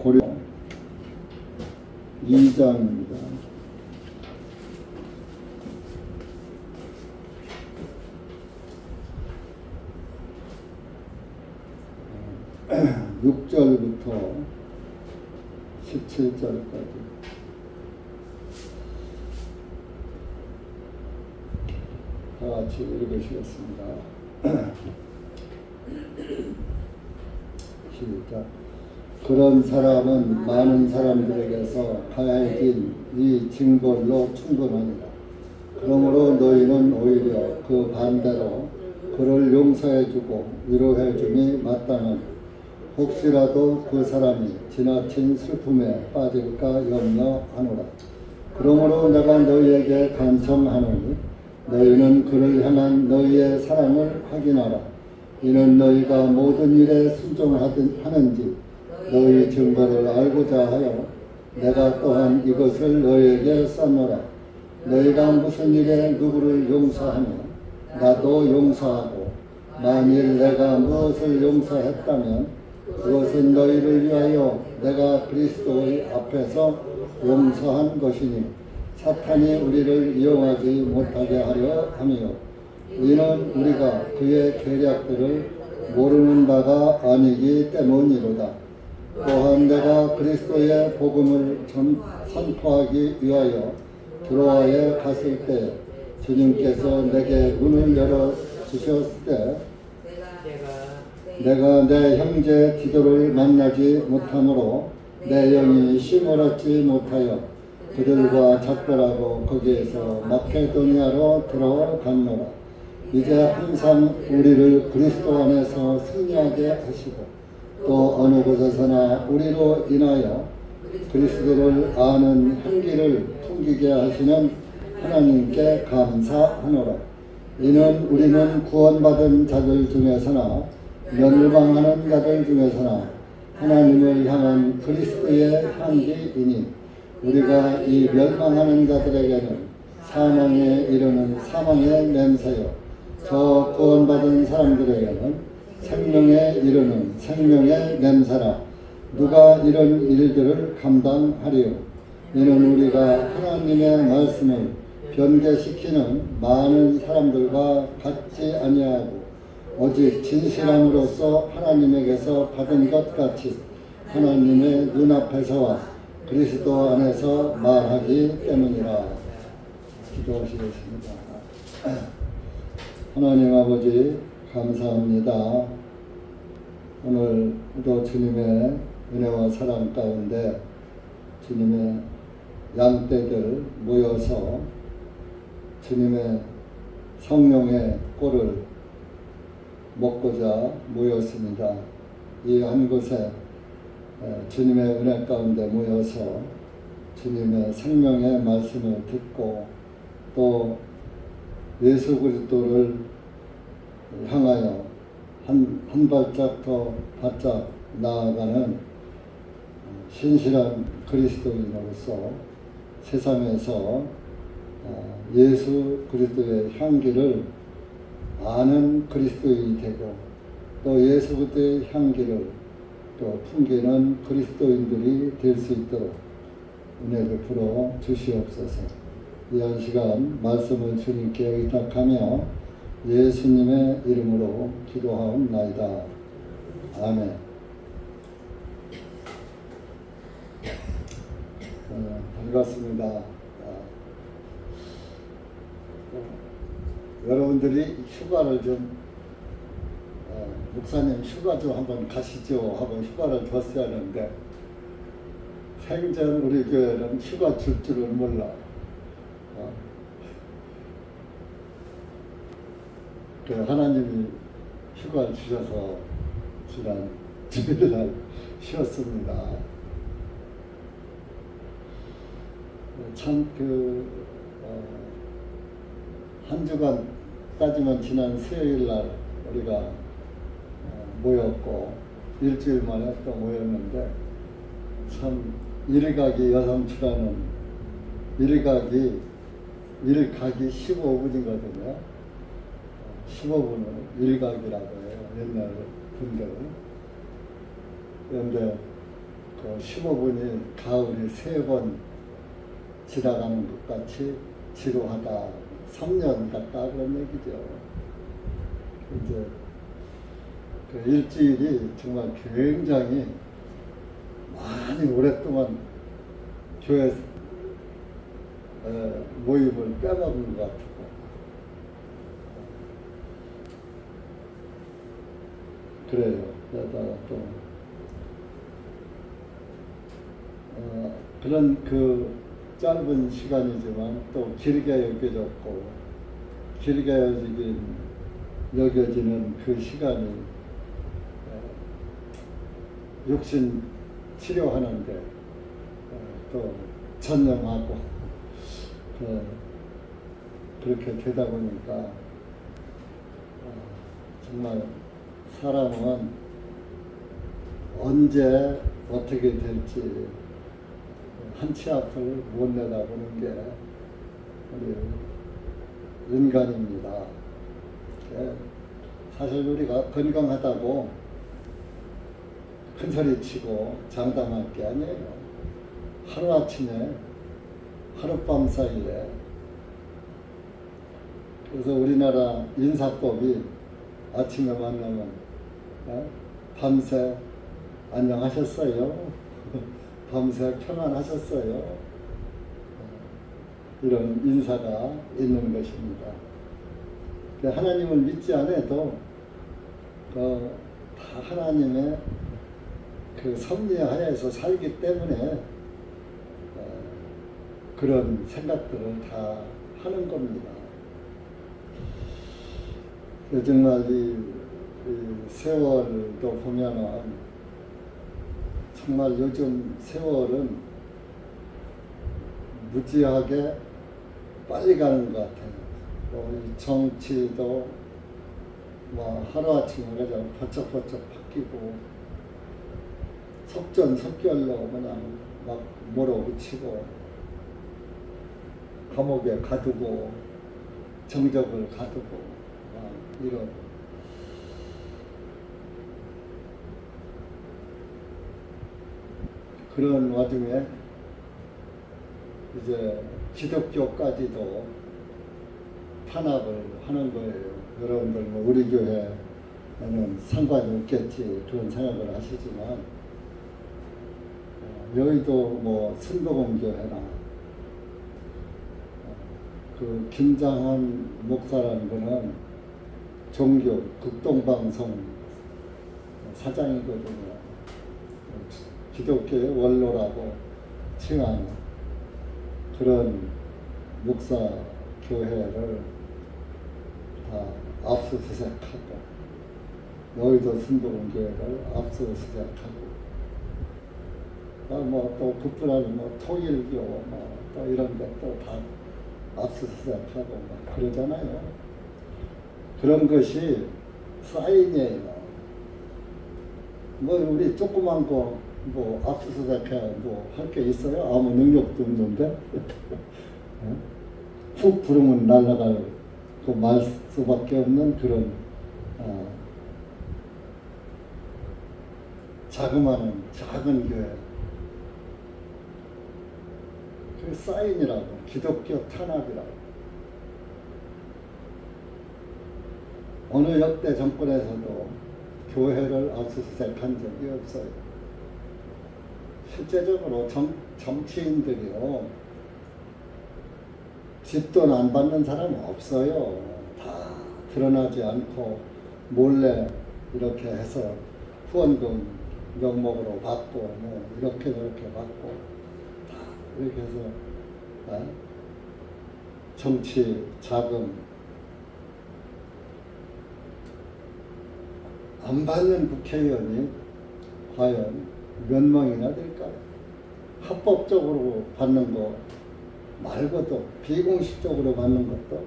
고려 2장입니다. 6절부터 17절까지. 다 같이 읽으시겠습니다. 시작. 그런 사람은 많은 사람들에게서 가해진 이 징벌로 충분하니라. 그러므로 너희는 오히려 그 반대로 그를 용서해주고 위로해줌이 마땅하니 혹시라도 그 사람이 지나친 슬픔에 빠질까 염려하노라. 그러므로 내가 너희에게 간청하노니 너희는 그를 향한 너희의 사랑을 확인하라. 이는 너희가 모든 일에 순종하는지 너희 증거를 알고자 하여 내가 또한 이것을 너희에게 썼노라. 너희가 무슨 일에 누구를 용서하며 나도 용서하고 만일 내가 무엇을 용서했다면 그것은 너희를 위하여 내가 그리스도의 앞에서 용서한 것이니 사탄이 우리를 이용하지 못하게 하려 함이요. 이는 우리가 그의 계략들을 모르는 바가 아니기 때문이로다. 또한 내가 그리스도의 복음을 선포하기 위하여 드로아에 갔을 때 주님께서 내게 문을 열어주셨을 때 내가 내 형제 디도를 만나지 못하므로 내 영이 쉼을 얻지 못하여 그들과 작별하고 거기에서 마케도니아로 들어갔노라. 이제 항상 우리를 그리스도 안에서 승리하게 하시고 또 어느 곳에서나 우리로 인하여 그리스도를 아는 향기를 풍기게 하시는 하나님께 감사하노라. 이는 우리는 구원받은 자들 중에서나 멸망하는 자들 중에서나 하나님을 향한 그리스도의 향기이니 우리가 이 멸망하는 자들에게는 사망에 이르는 사망의 냄새요 저 구원받은 사람들에게는 생명에 이르는 생명의 냄새라. 누가 이런 일들을 감당하리요. 이는 우리가 하나님의 말씀을 변개시키는 많은 사람들과 같지 아니하고 오직 진실함으로써 하나님에게서 받은 것 같이 하나님의 눈앞에서와 그리스도 안에서 말하기 때문이라. 기도하시겠습니다. 하나님 아버지 감사합니다. 오늘도 주님의 은혜와 사랑 가운데 주님의 양떼들 모여서 주님의 성령의 꼴을 먹고자 모였습니다. 이 한 곳에 주님의 은혜 가운데 모여서 주님의 생명의 말씀을 듣고 또 예수 그리스도를 향하여 한 발짝 더 바짝 나아가는 신실한 그리스도인으로서 세상에서 예수 그리스도의 향기를 아는 그리스도인이 되고 또 예수 그리스도의 향기를 또 풍기는 그리스도인들이 될 수 있도록 은혜 베풀어 주시옵소서. 이 한 시간 말씀을 주님께 의탁하며 예수님의 이름으로 기도하옵나이다. 아멘. 반갑습니다. 여러분들이 휴가를 좀 목사님 휴가 좀 한번 가시죠 하고 휴가를 줬어야 하는데 생전 우리 교회는 휴가 줄 줄은 몰라. 하나님이 휴가를 주셔서 지난 주일날 쉬었습니다. 참 한 주간 따지면 지난 수요일날 우리가 모였고 일주일 만에 또 모였는데 참 일가기 여성추라는 일가기 15분이거든요. 15분을 일각이라고 해요. 옛날 분들은. 그런데 그 15분이 가을이 3번 지나가는 것 같이 지루하다. 3년 갔다 그런 얘기죠. 이제 그 일주일이 정말 굉장히 많이 오랫동안 교회 모임을 빼먹은 것 같고, 그래요. 그러다가 또 그런 그 짧은 시간이지만 또 길게 여겨지는 그 시간이 육신 치료하는데 또 전념하고 그렇게 되다 보니까 정말 사람은 언제 어떻게 될지 한치 앞을 못 내다보는 게 우리 인간입니다. 사실 우리가 건강하다고 큰소리 치고 장담할 게 아니에요. 하루아침에 하룻밤 사이에. 그래서 우리나라 인사법이 아침에 만나면 밤새 안녕하셨어요? 밤새 평안하셨어요? 이런 인사가 있는 것입니다. 하나님을 믿지 않아도 다 하나님의 그 섭리 하에서 살기 때문에 그런 생각들을 다 하는 겁니다. 정말 이 세월도 보면은 정말 요즘 세월은 무지하게 빨리 가는 것 같아요. 이 정치도 뭐 하루아침에 그냥 번쩍번쩍 바뀌고 속전속결로 그냥 막 몰아붙이고 감옥에 가두고 정적을 가두고 이런 그런 와중에 이제 기독교까지도 탄압을 하는 거예요. 여러분들 뭐 우리 교회는 상관이 없겠지 그런 생각을 하시지만 여의도 뭐 순복음 교회나 그 김장한 목사라는 분은 종교 극동방송 사장이거든요. 기독교의 원로라고 칭하는 그런 목사 교회를 다 압수수색하고 여의도 순복음 교회를 압수수색하고 뭐 또 그뿐아니고 뭐 통일교 뭐 또 이런 데 또 다 압수수색하고 막 그러잖아요. 그런 것이 사인이에요. 뭐 우리 조그만 거 뭐 압수수색해 뭐 할 게 있어요? 아무 능력도 없는데 훅 부르면 날아갈 그 말 수밖에 없는 그런 자그마한 작은 교회. 그 사인이라고 기독교 탄압이라고. 어느 역대 정권에서도 교회를 압수수색한 적이 없어요. 실제적으로 정치인들이요 뒷돈 안 받는 사람은 없어요. 다 드러나지 않고 몰래 이렇게 해서 후원금 명목으로 받고 뭐 이렇게 저렇게 받고 다 이렇게 해서 정치 자금 안 받는 국회의원이 과연 몇 명이나 될까요? 합법적으로 받는 거 말고도 비공식적으로 받는 것도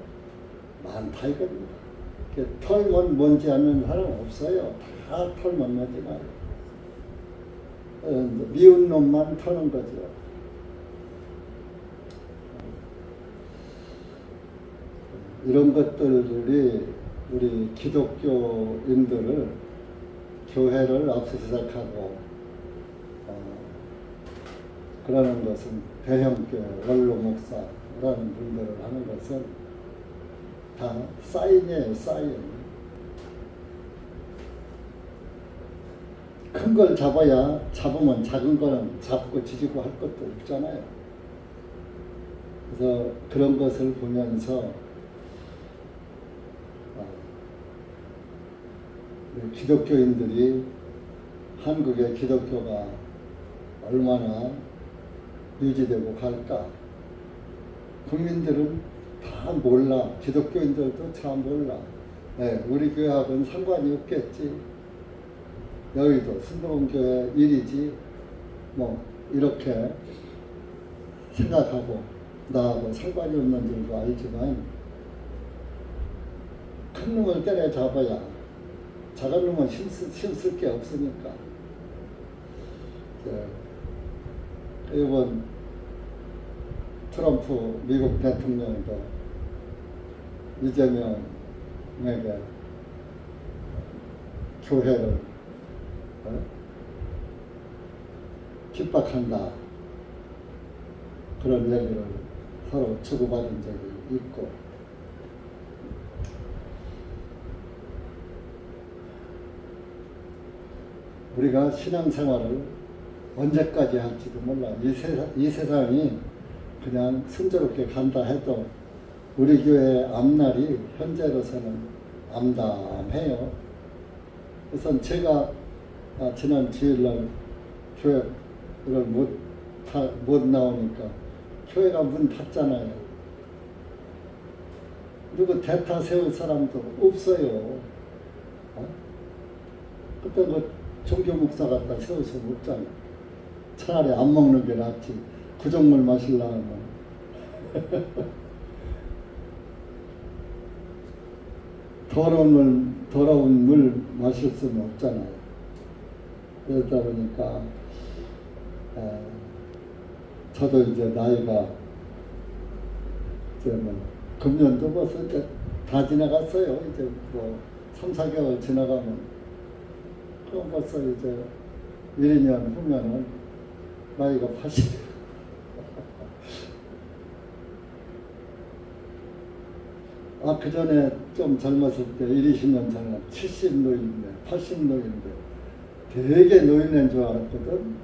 많다 이겁니다. 털면 뭔지 않는 사람 없어요. 다 털면 뭔지 말이에요. 미운 놈만 터는 거죠. 이런 것들이 우리 기독교인들을 교회를 압수수색하고 그러는 것은 대형교회 원로 목사라는 분들을 하는 것은 다 사인이에요, 사인. 큰 걸 잡아야 잡으면 작은 거는 잡고 지지고 할 것도 없잖아요. 그래서 그런 것을 보면서 기독교인들이 한국의 기독교가 얼마나 유지되고 갈까? 국민들은 다 몰라. 기독교인들도 잘 몰라. 네, 우리 교회하고는 상관이 없겠지. 여의도 순복음교회 일이지. 뭐 이렇게 생각하고 나하고 상관이 없는 줄도 알지만 큰 놈을 때려잡아야 작은 놈은 힘쓸 게 없으니까. 이번 트럼프 미국 대통령도 이재명에게 교회를 핍박한다, 그런 얘기를 서로 주고받은 적이 있고, 우리가 신앙생활을 언제까지 할지도 몰라. 이 세상이 그냥 순조롭게 간다 해도 우리 교회의 앞날이 현재로서는 암담해요. 그래서 제가 지난 주일날 교회를 못 나오니까 교회가 문 닫잖아요. 그리고 대타 세울 사람도 없어요. 그때 뭐 종교 목사 갖다 세울 수는 없잖아. 차라리 안 먹는 게 낫지. 구정물 마시려면. 더러운 물 마실 수는 없잖아요. 그러다 보니까 저도 이제 나이가 이제 뭐 금년도 벌써 이제 다 지나갔어요. 이제 뭐 3, 4개월 지나가면 그럼 벌써 이제 1, 2년 후면은 나이가 80. 그 전에 좀 젊었을 때 1, 20년 전에 70 노인네, 80 노인네, 되게 노인네인 줄 알았거든.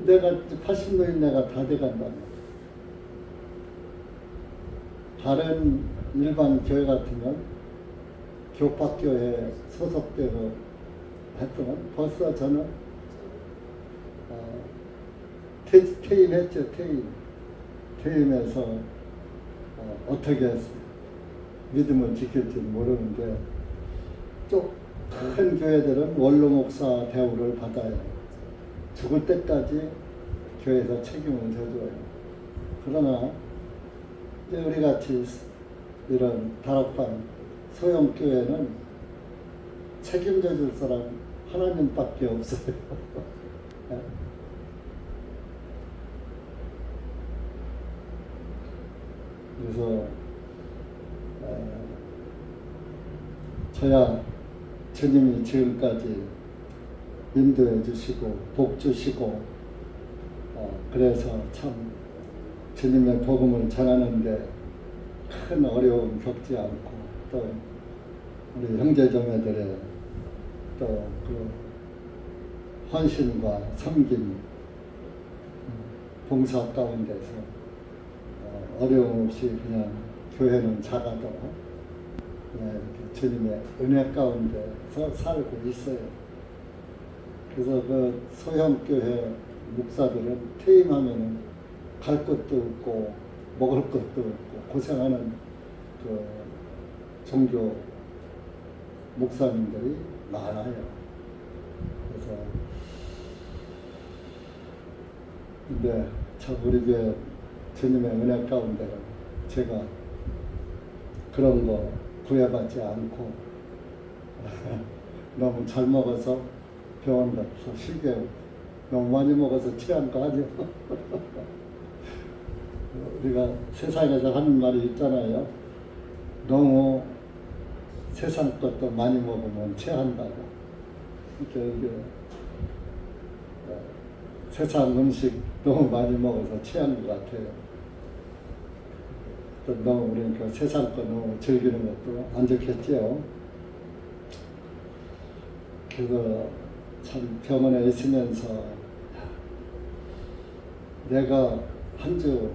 내가 80 노인네가 다 돼간다. 다른 일반 교회 같으면 교파교회 소속되고 했더만 벌써 저는 퇴임했죠. 퇴임해서 어떻게 믿음을 지킬지는 모르는데, 좀 큰 교회들은 원로 목사 대우를 받아요. 죽을 때까지 교회에서 책임을 져줘요. 그러나 이제 우리 같이 이런 다락방 소형 교회는 책임져 줄 사람 하나님밖에 없어요. 그래서 저야 주님이 지금까지 인도해 주시고 복 주시고 그래서 참 주님의 복음을 전하는데 큰 어려움 겪지 않고, 또 우리 형제자매들의 또 그 헌신과 섬김, 봉사 가운데서 어려움 없이 그냥 교회는 작아도 이렇게 주님의 은혜 가운데서 살고 있어요. 그래서 그 소형교회 목사들은 퇴임하면은 갈 것도 없고 먹을 것도 없고 고생하는 그 종교 목사님들이 많아요. 그래서 근데 참 우리 교회 주님의 은혜 가운데는 제가 그런 거 구애받지 않고 너무 잘 먹어서 병원 가서 쉬게, 너무 많이 먹어서 취한 거 아니요. 우리가 세상에서 하는 말이 있잖아요. 너무 세상 것도 많이 먹으면 체한다고. 이게 세상 음식 너무 많이 먹어서 취한 것 같아요. 또 너무 그러니까 세상 거 너무 즐기는 것도 안 좋겠죠. 그래서 참 병원에 있으면서 내가 한 주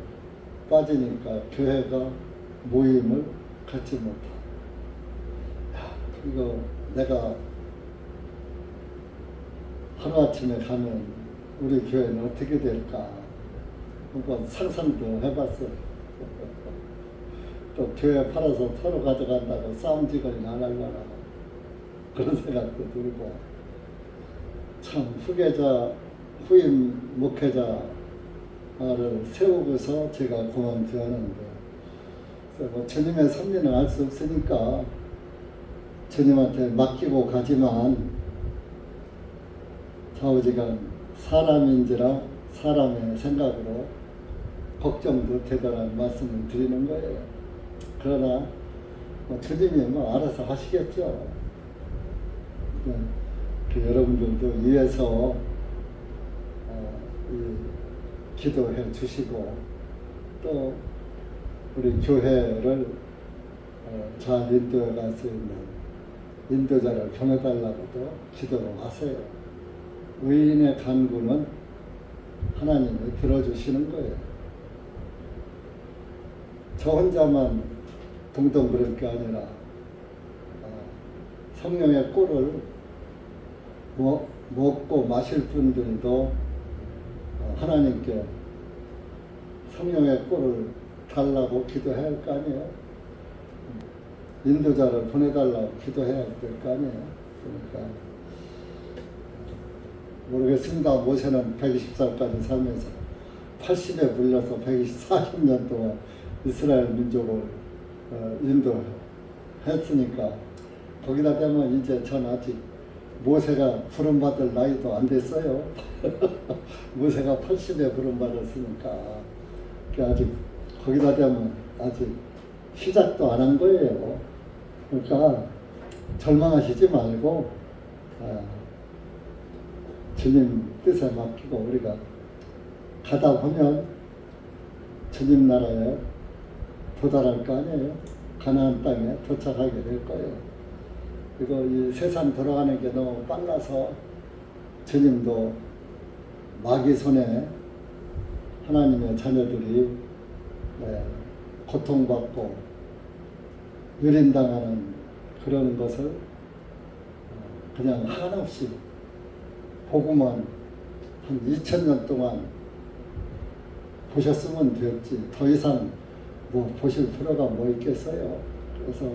빠지니까 교회가 모임을 갖지 못하. 이거 내가 하루아침에 가면 우리 교회는 어떻게 될까? 한번 상상도 해봤어요. 또 교회 팔아서 서로 가져간다고 싸움지거리 안 하려나 그런 생각도 들고 참 후계자, 후임 목회자를 세우고서 제가 그만두었는데 뭐 주님의 섭리는 알 수 없으니까 주님한테 맡기고 가지만 좌우지간 사람인지라 사람의 생각으로 걱정도 되더라는 말씀을 드리는 거예요. 그러나 뭐 주님이 뭐 알아서 하시겠죠. 그 여러분들도 위해서 기도해 주시고 또 우리 교회를 잘 인도해 갈 수 있는 인도자를 보내달라고도 기도를 하세요. 의인의 간구는 하나님이 들어주시는 거예요. 저 혼자만 동동 그럴 게 아니라 성령의 꿀을 먹고 마실 분들도 하나님께 성령의 꿀을 달라고 기도해야 할 거 아니에요. 인도자를 보내달라고 기도해야 될 거 아니에요. 그러니까 모르겠습니다. 모세는 120살까지 살면서 80에 물려서 140년 동안 이스라엘 민족을 인도했으니까 거기다 대면 이제 전 아직 모세가 부름받을 나이도 안 됐어요. 모세가 80에 부름받았으니까 아직 거기다 대면 아직 시작도 안 한 거예요. 그러니까 절망하시지 말고 주님 뜻에 맡기고 우리가 가다 보면 주님 나라에 도달할 거 아니에요. 가나안 땅에 도착하게 될 거예요. 그리고 이 세상 돌아가는 게 너무 빨라서 주님도 마귀 손에 하나님의 자녀들이 고통받고 유린당하는 그런 것을 그냥 한없이 보고만 한 2000년 동안 보셨으면 됐지 더 이상 뭐 보실 필요가 뭐 있겠어요. 그래서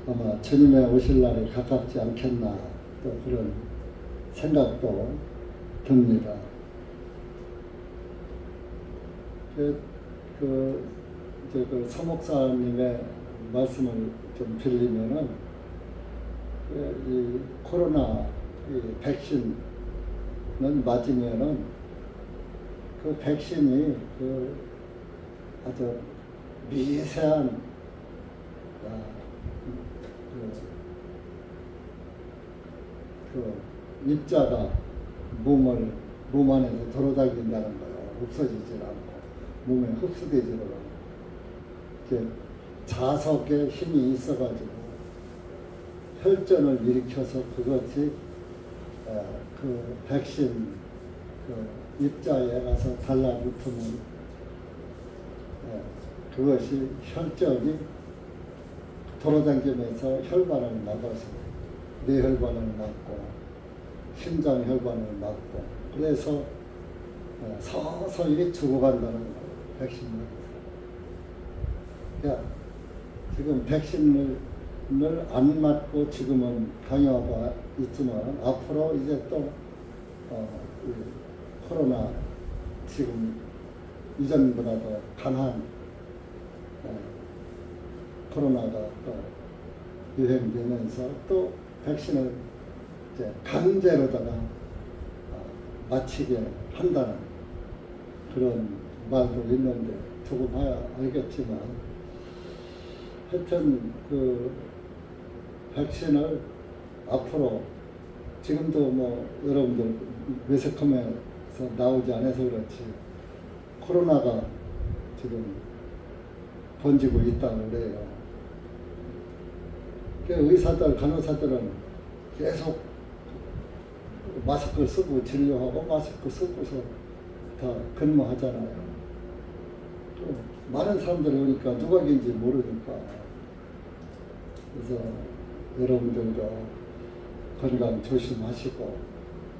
아마 주님의 오실 날이 가깝지 않겠나 또 그런 생각도 듭니다. 그 서목사님의 말씀을 좀 빌리면은 이 코로나 이 백신은 맞으면은 그 백신이 그 아주 미세한 그 입자가 몸 안에서 돌아다닌다는 거예요. 없어지질 않고 몸에 흡수되지를 않고 자석에 힘이 있어가지고 혈전을 일으켜서 그것이 그 백신 그 입자에 가서 달라붙으면 그것이 혈전이 돌아다니면서 혈관을 막아서 뇌혈관을 막고 심장혈관을 막고 그래서 서서히 죽어간다는 거예요. 백신을. 그러니까 지금 백신을 안 맞고 지금은 강요가 있지만 앞으로 이제 또 코로나 지금 이전보다 더 강한 코로나가 또 유행되면서 또 백신을 이제 강제로다가 맞히게 한다는 그런 말도 있는데 두고 봐야 알겠지만 하여튼 그 백신을 앞으로 지금도 뭐 여러분들 매스컴에 나오지 않아서 그렇지 코로나가 지금 번지고 있다고 그래요. 의사들, 간호사들은 계속 마스크 쓰고 진료하고 마스크 쓰고서 다 근무하잖아요. 또 많은 사람들이 오니까 누가 긴지 모르니까. 그래서 여러분들도 건강 조심하시고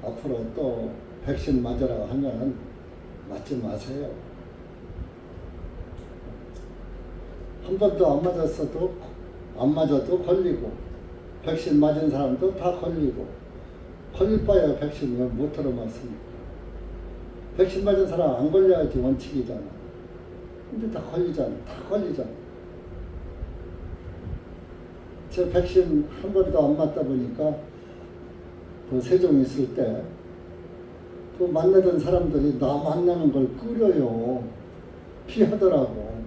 앞으로 또 백신 맞으라고 하면 맞지 마세요. 한 번도 안 맞았어도 안 맞아도 걸리고 백신 맞은 사람도 다 걸리고 걸릴 바에야 백신 못 들어맞습니까? 백신 맞은 사람 안 걸려야지 원칙이잖아. 근데 다 걸리잖아. 다 걸리잖아. 저 백신 한 번도 안 맞다 보니까 그 세종 있을 때 그 만나던 사람들이 나 만나는 걸 끄려요. 피하더라고.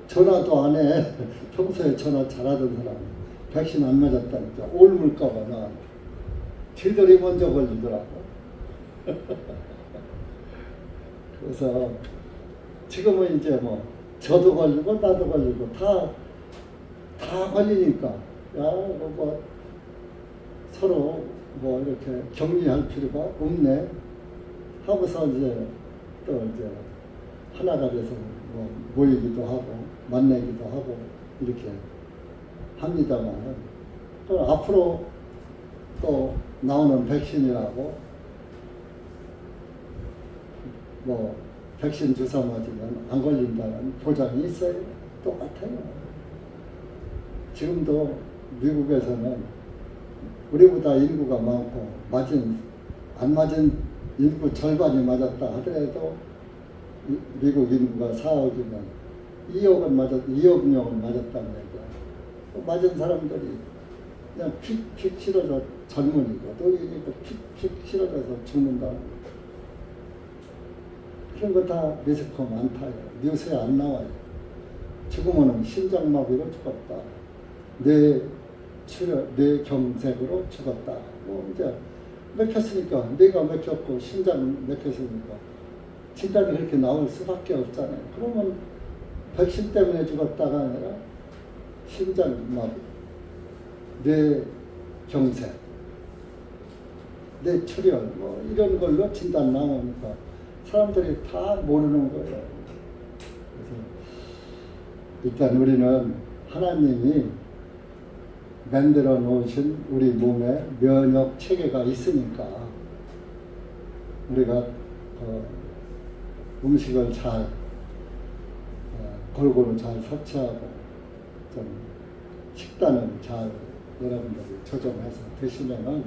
전화도 안 해. 평소에 전화 잘하던 사람. 백신 안 맞았다니까. 옮을까봐 나한테. 지들이 먼저 걸리더라고. 그래서 지금은 이제 뭐 저도 걸리고 나도 걸리고 다 걸리니까 야, 뭐 서로 뭐 이렇게 격리할 필요가 없네 하고서 이제 또 이제 하나가 돼서 뭐 모이기도 하고 만나기도 하고 이렇게 합니다만 또 앞으로 또 나오는 백신이라고 뭐 백신 주사 맞으면 안 걸린다는 보장이 있어요. 똑같아요. 지금도 미국에서는 우리보다 인구가 많고 안 맞은 인구 절반이 맞았다 하더라도 미국 인구가 4억이면 2억 명은 맞았다는 얘기야. 맞은 사람들이 그냥 픽픽 실어져 젊은이고 또 픽픽 실어져서 죽는다. 그런 거 다 매스컴 안 타요. 뉴스에 안 나와요. 죽으면 심장마비로 죽었다. 뇌경색으로 죽었다. 뭐 이제 맥혔으니까 뇌가 맥혔고 심장 맥혔으니까 진단이 그렇게 나올 수밖에 없잖아요. 그러면 백신 때문에 죽었다가 아니라 심장마비, 뇌경색, 뇌출혈 뭐 이런 걸로 진단 나오니까 사람들이 다 모르는 거예요. 그래서 일단 우리는 하나님이 만들어 놓으신 우리 몸에 면역 체계가 있으니까 우리가 음식을 잘 골고루 잘 섭취하고 좀 식단을 잘 여러분들이 조정해서 드시면은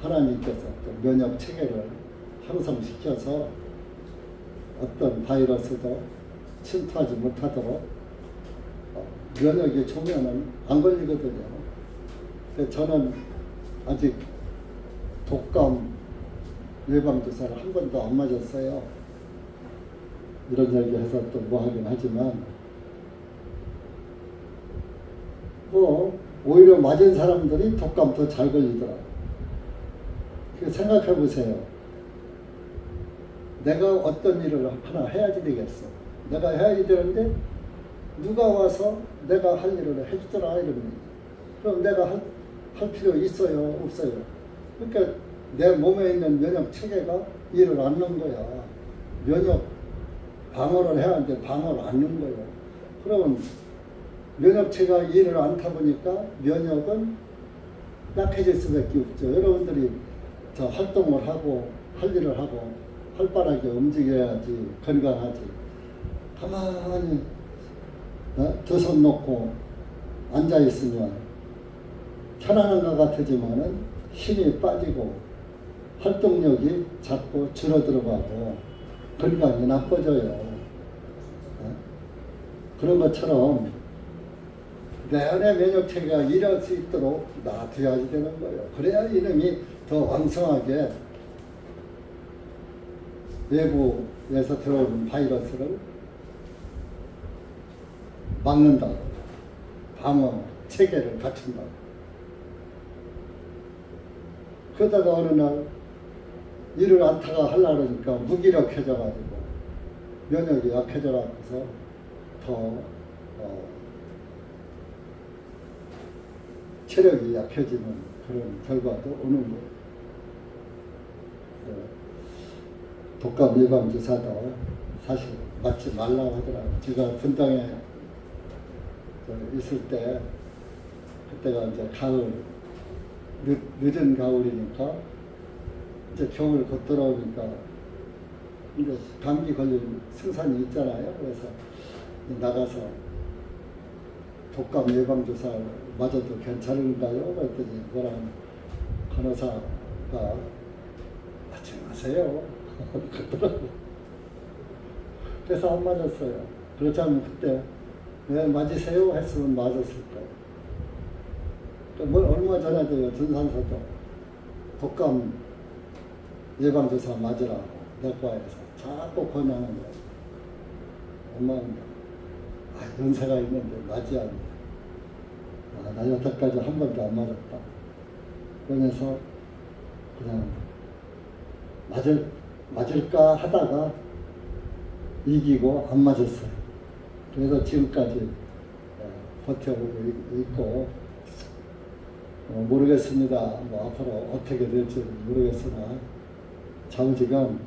하나님께서 면역 체계를 형성시켜서 어떤 바이러스도 침투하지 못하도록 면역이 좋으면은 안 걸리거든요. 근데 저는 아직 독감 예방주사를 한 번도 안 맞았어요. 이런 얘기 해서 또 뭐 하긴 하지만 뭐 오히려 맞은 사람들이 독감 더 잘 걸리더라고요. 생각해 보세요. 내가 어떤 일을 하나 해야지 되겠어. 내가 해야지 되는데 누가 와서 내가 할 일을 해주더라 이런 얘기. 그럼 내가 할 필요 있어요? 없어요? 그러니까 내 몸에 있는 면역 체계가 일을 안 넣는 거야. 면역 방어를 해야 하는데 방어를 안 넣는 거예요. 그러면 면역 체계가 일을 안 타 보니까 면역은 약해질 수밖에 없죠. 여러분들이 저 활동을 하고 할 일을 하고 활발하게 움직여야지 건강하지. 가만히 두 손 놓고 앉아 있으면 편안한 것 같지만은 힘이 빠지고 활동력이 자꾸 줄어들어가고 건강이 나빠져요. 그런 것처럼 내 안에 면역체계가 일할 수 있도록 놔둬야지 되는 거예요. 그래야 이놈이 더 왕성하게 외부에서 들어오는 바이러스를 막는다. 방어 체계를 갖춘다. 그러다가 어느 날 이를 안타가 하려고 그러니까 무기력해져가지고 면역이 약해져가지고 더 체력이 약해지는 그런 결과도 오는 거예요. 독감 예방 주사도 사실 맞지 말라고 하더라고요. 제가 분당에 있을 때 그때가 이제 가을 늦은 가을이니까 이제 겨울 곧 들어오니까 이제 감기 걸린 승산이 있잖아요. 그래서 나가서 독감 예방 주사 맞아도 괜찮은가요? 그랬더니 뭐라는 간호사가 맞지 마세요. 그러더라고요. 그래서 안 맞았어요. 그렇다면 그때 왜 맞으세요? 했으면 맞았을 거예요. 뭐 얼마 전에도 전산서도 독감 예방주사 맞으라고 내과에서 자꾸 권하는 거예요. 엄마는 연세가 있는데 맞지 않네. 나 여태까지 한 번도 안 맞았다. 그러면서 그냥 맞을까 하다가 이기고 안 맞았어요. 그래서 지금까지 버텨오고 있고 모르겠습니다. 뭐 앞으로 어떻게 될지 모르겠으나 좌우지간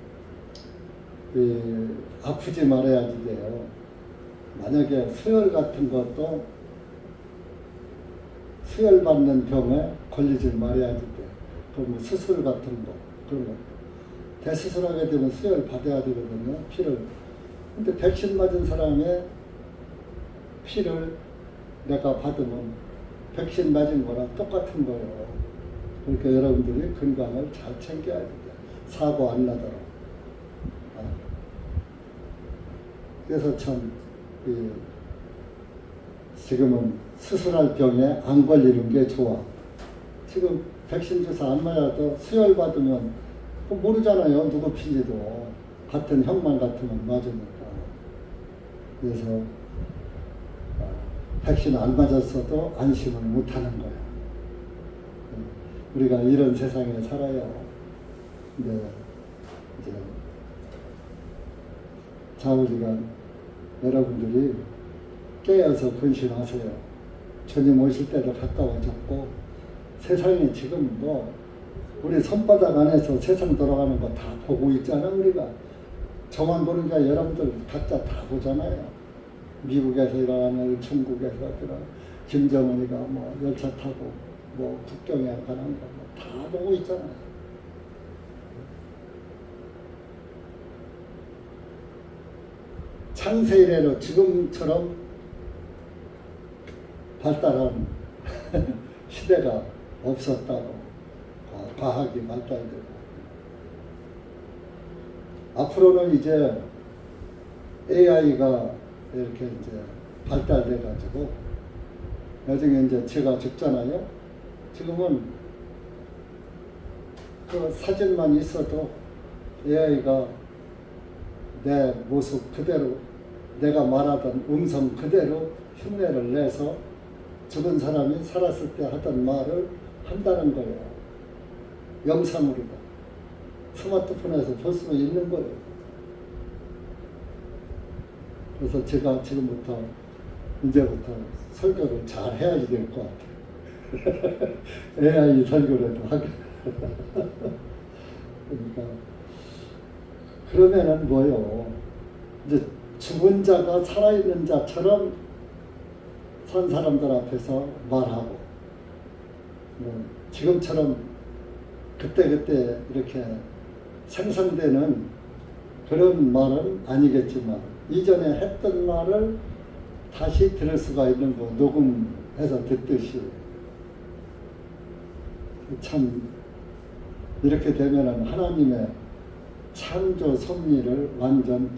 아프지 말아야지 돼요. 만약에 수혈 같은 것도 수혈받는 병에 걸리지 말아야지 돼. 그럼 수술 같은 거 그런 거 대수술하게 되면 수혈 받아야 되거든요. 피를. 근데 백신 맞은 사람의 피를 내가 받으면 백신 맞은 거랑 똑같은 거예요. 그러니까 여러분들이 건강을 잘 챙겨야 돼요. 사고 안 나도록. 그래서 참 지금은 수술할 병에 안 걸리는 게 좋아. 지금 백신 주사 안 맞아도 수혈 받으면 모르잖아요. 누구 피인지도. 같은 형만 같으면 맞으니까. 그래서 백신 안 맞았어도 안심을 못하는 거야. 우리가 이런 세상에 살아요. 근데 이제 좌우지간 여러분들이 깨어서 근신하세요. 주님 오실 때도 가까워졌고 세상이 지금 뭐 우리 손바닥 안에서 세상 돌아가는 거 다 보고 있잖아. 우리가 저만 보는 게 여러분들 각자 다 보잖아요. 미국에서 일어나는 중국에서 일어나는 김정은이가 뭐 열차 타고 뭐 국경에 가는 거 다 보고 있잖아요. 창세 이래로 지금처럼 발달한 시대가 없었다고. 과학이 발달되고. 앞으로는 이제 AI가 이렇게 이제 발달돼가지고 나중에 이제 제가 죽잖아요. 지금은 그 사진만 있어도 AI가 내 모습 그대로 내가 말하던 음성 그대로 흉내를 내서 죽은 사람이 살았을 때 하던 말을 한다는 거예요. 영상으로도. 스마트폰에서 볼 수 있는 거예요. 그래서 제가 지금부터 이제부터 설교를 잘 해야지 될 것 같아요. AI 설교라도 하게. 그러니까 그러면은 뭐요? 이제 죽은 자가 살아있는 자처럼 산 사람들 앞에서 말하고 지금처럼 그때그때 이렇게 생성되는 그런 말은 아니겠지만 이전에 했던 말을 다시 들을 수가 있는 거 녹음해서 듣듯이 참 이렇게 되면은 하나님의 창조 섭리를 완전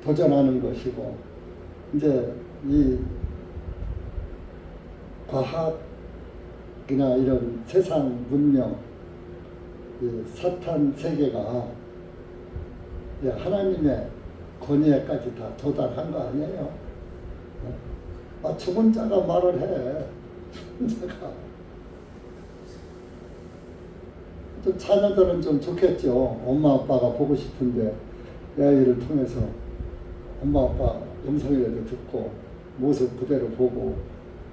도전하는 것이고 이제 이 과학이나 이런 세상 문명 이 사탄 세계가 하나님의 권위에까지 다 도달한 거 아니에요? 죽은 자가 말을 해. 죽은 자가. 좀 자녀들은 좀 좋겠죠. 엄마 아빠가 보고 싶은데 AI를 통해서 엄마 아빠 음성이라도 듣고 모습 그대로 보고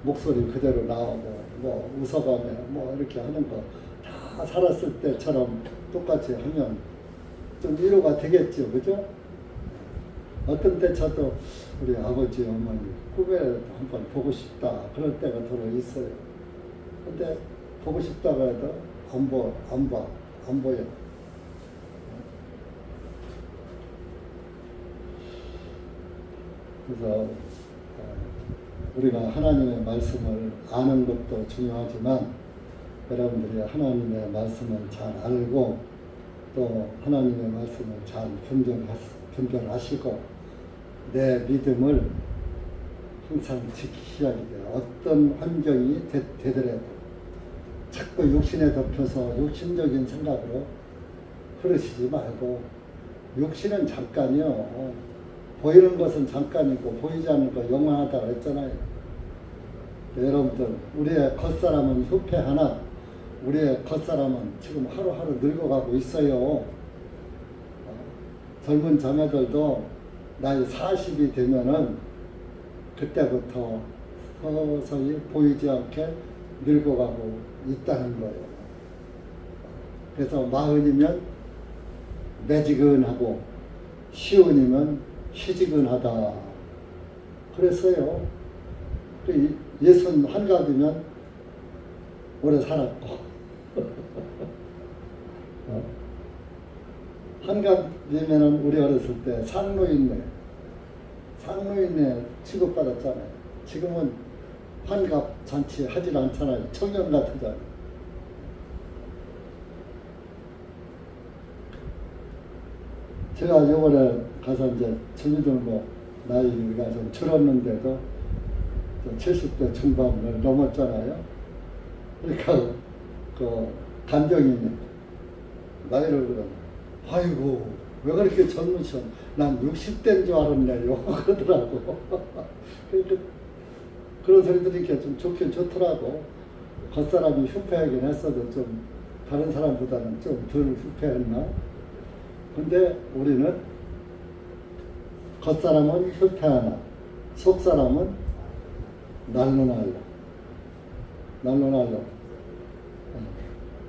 목소리 그대로 나오고 뭐 웃어가며 뭐 이렇게 하는 거 다 살았을 때처럼 똑같이 하면 좀 위로가 되겠죠. 그죠? 어떤 때 저도 우리 아버지 어머니 꿈에 한번 보고 싶다 그럴 때가 더러 있어요. 근데 보고 싶다고 해도 안 보여. 그래서 우리가 하나님의 말씀을 아는 것도 중요하지만 여러분들이 하나님의 말씀을 잘 알고 또 하나님의 말씀을 잘 분별하시고 내 믿음을 항상 지키셔야 돼요. 어떤 환경이 되더라도 자꾸 욕심에 덮여서 욕심적인 생각으로 그러시지 말고 욕심은 잠깐이요. 보이는 것은 잠깐이고 보이지 않는 거 영원하다고 했잖아요. 여러분들 우리의 겉사람은 후패하나 우리의 겉사람은 지금 하루하루 늙어가고 있어요. 젊은 자매들도 나이 40이 되면은 그때부터 서서히 보이지 않게 늙어가고 있다는 거예요. 그래서 40이면 매지근하고 50이면 희지근하다 그랬어요. 61갑이면 오래 살았고 한갑이면은 우리 어렸을 때 상노인네 취급받았잖아요. 지금은 환갑 잔치 하질 않잖아요. 청년 같으잖아요. 제가 요번에 가서 이제 젊은이들 뭐 나이가 좀 줄었는데도 70대 중반을 넘었잖아요. 그러니까 그 간병인이 나이를 그러면 아이고 왜 그렇게 젊으셔? 난 60대인 줄 알았네요. 그러더라고. 그러니까 그런 소리 들으니까 좀 좋긴 좋더라고. 겉사람이 후패하긴 했어도 좀 다른 사람보다는 좀 덜 후패했나? 근데 우리는 겉사람은 후패하나 속사람은 날로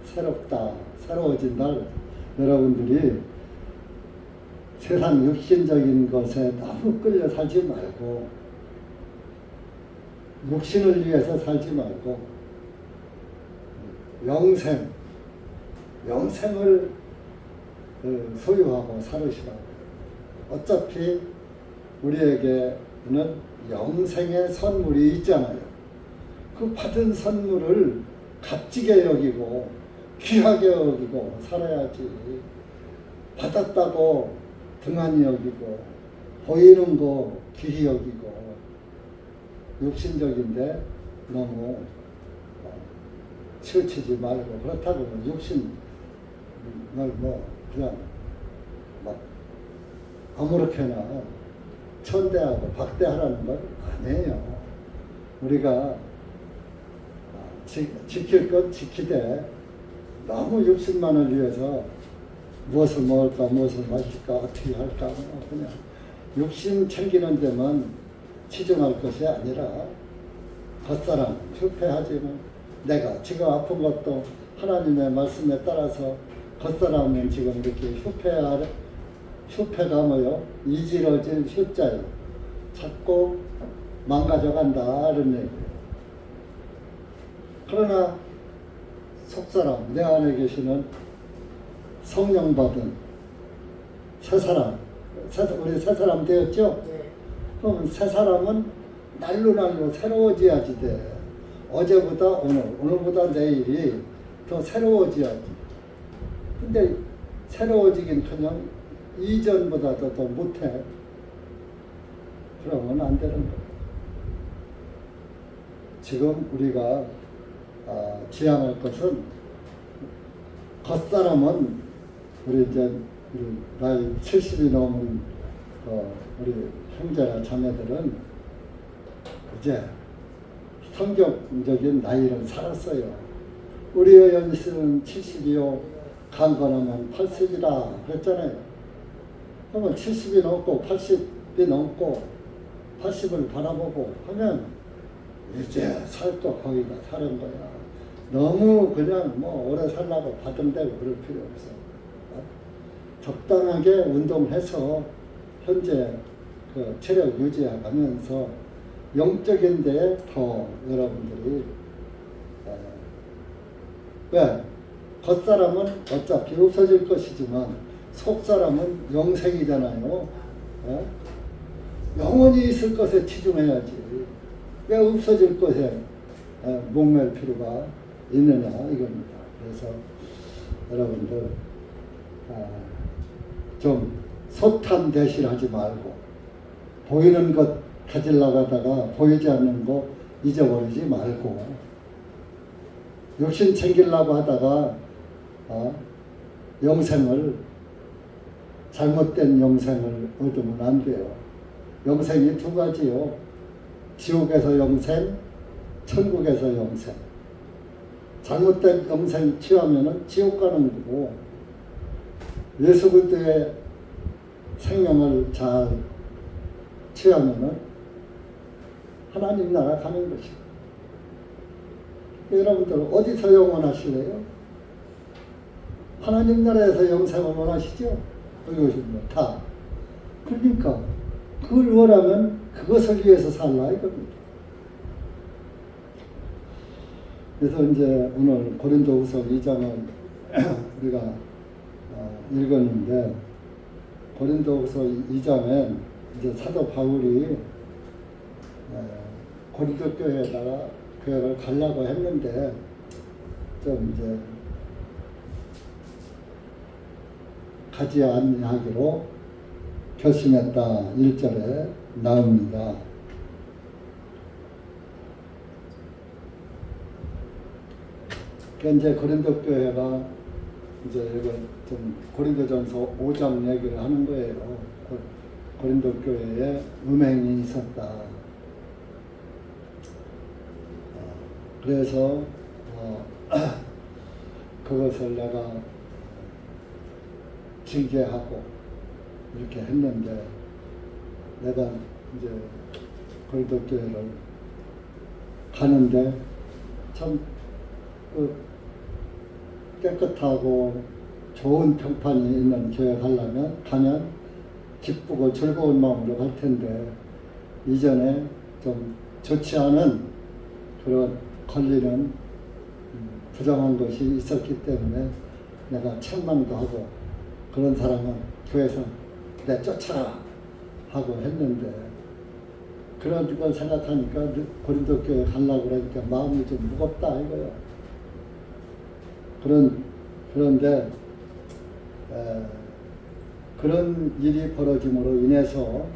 새롭다 새로워진다. 여러분들이 세상 육신적인 것에 너무 끌려 살지 말고 육신을 위해서 살지 말고 영생을 소유하고 살으시라고. 어차피 우리에게는 영생의 선물이 있잖아요. 그 받은 선물을 값지게 여기고 귀하게 여기고 살아야지. 받았다고 등한히 여기고 보이는 거 귀히 여기고 육신적인데 너무 치우치지 말고. 그렇다고 육신을 뭐 그냥 막 아무렇게나 천대하고 박대하라는 건 아니에요. 우리가 지킬 것 지키되 너무 육신만을 위해서 무엇을 먹을까 무엇을 마실까 어떻게 할까 그냥 육신 챙기는 데만 치중할 것이 아니라 겉사람 후패하지만 내가 지금 아픈 것도 하나님의 말씀에 따라서 겉사람은 지금 이렇게 후패가 뭐요? 이지러질 후자요. 자꾸 망가져간다 이런 얘기예요. 그러나 속사람 내 안에 계시는 성령 받은 새사람 우리 새사람 되었죠? 네. 그럼 새사람은 날로 새로워져야지 돼. 어제보다 오늘보다 내일이 더 새로워져야지. 근데 새로워지긴커녕 이전보다도 더 못해. 그러면 안 되는 거예요. 지금 우리가 지향할 것은 겉사람은 우리 이제 나이 70이 넘은 우리 형제나 자매들은 이제 성경적인 나이를 살았어요. 우리의 연세는 70이요, 강건하면 80이라 그랬잖아요. 그러면 70이 넘고 80이 넘고 80을 바라보고 하면 이제 살도 거의 다 사는 거야. 너무 그냥 뭐 오래 살라고 바등대고 그럴 필요 없어. 적당하게 운동해서 현재 그 체력 유지하면서 영적인 데에 더 여러분들이 왜? 겉사람은 어차피 없어질 것이지만 속사람은 영생이잖아요. 예? 영원히 있을 것에 치중해야지. 왜 없어질 것에 목맬 필요가 있느냐 이겁니다. 그래서 여러분들 좀 소탐대실하지 말고 보이는 것 가지려고 하다가 보이지 않는 거 잊어버리지 말고 욕심 챙기려고 하다가 영생을 잘못된 영생을 얻으면 안 돼요. 영생이 두 가지요. 지옥에서 영생, 천국에서 영생. 잘못된 영생 취하면은 지옥 가는 거고 예수 그리스도의 생명을 잘 취하면은 하나님 나라 가는 것이고. 여러분들 어디서 영원하실래요? 하나님 나라에서 영생을 원하시죠? 여기 오시면 다. 그러니까 그걸 원하면 그것을 위해서 살라 이겁니다. 그래서 이제 오늘 고린도후서 2장을 우리가 읽었는데 고린도후서 2장에 이제 사도 바울이 고린도 교회에다가 교회를 가려고 했는데 좀 이제 가지 아니하기로 결심했다 1절에 나옵니다. 이제 고린도 교회가 이제 이거 좀 고린도전서 5장 얘기를 하는 거예요. 고린도 교회에 음행이 있었다. 그래서 그것을 내가 징계하고 이렇게 했는데 내가 이제 고린도 교회를 가는데 참 깨끗하고 좋은 평판이 있는 교회 가면 기쁘고 즐거운 마음으로 갈 텐데 이전에 좀 좋지 않은 그런 걸리는 부정한 것이 있었기 때문에 내가 책망도 하고 그런 사람은 교회에서 내쫓아라 하고 했는데 그런 걸 생각하니까 고린도 교회 가려고 그러니까 마음이 좀 무겁다 이거요. 그런데 그런 일이 벌어짐으로 인해서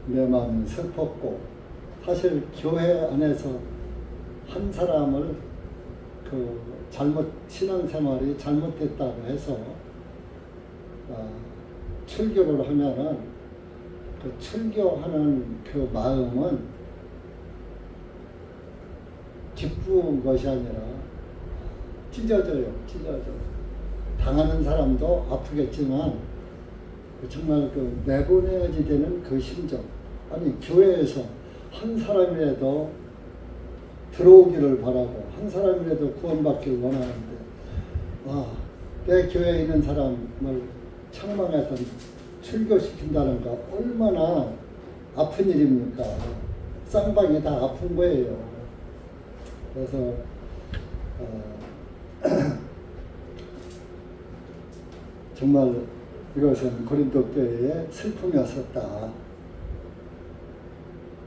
내 마음이 슬펐고 사실 교회 안에서 한 사람을 그 신앙생활이 잘못됐다고 해서 출교를 하면은 그 출교하는 그 마음은 기쁜 것이 아니라 찢어져요. 당하는 사람도 아프겠지만 정말 그 내보내야지 되는 그 심정. 아니 교회에서 한 사람이라도 들어오기를 바라고 한 사람이라도 구원받기를 원하는데 내 교회에 있는 사람을 책망해서 출교시킨다는 거 얼마나 아픈 일입니까? 쌍방이 다 아픈 거예요. 그래서 정말 이것은 고린도 교회의 슬픔이었었다.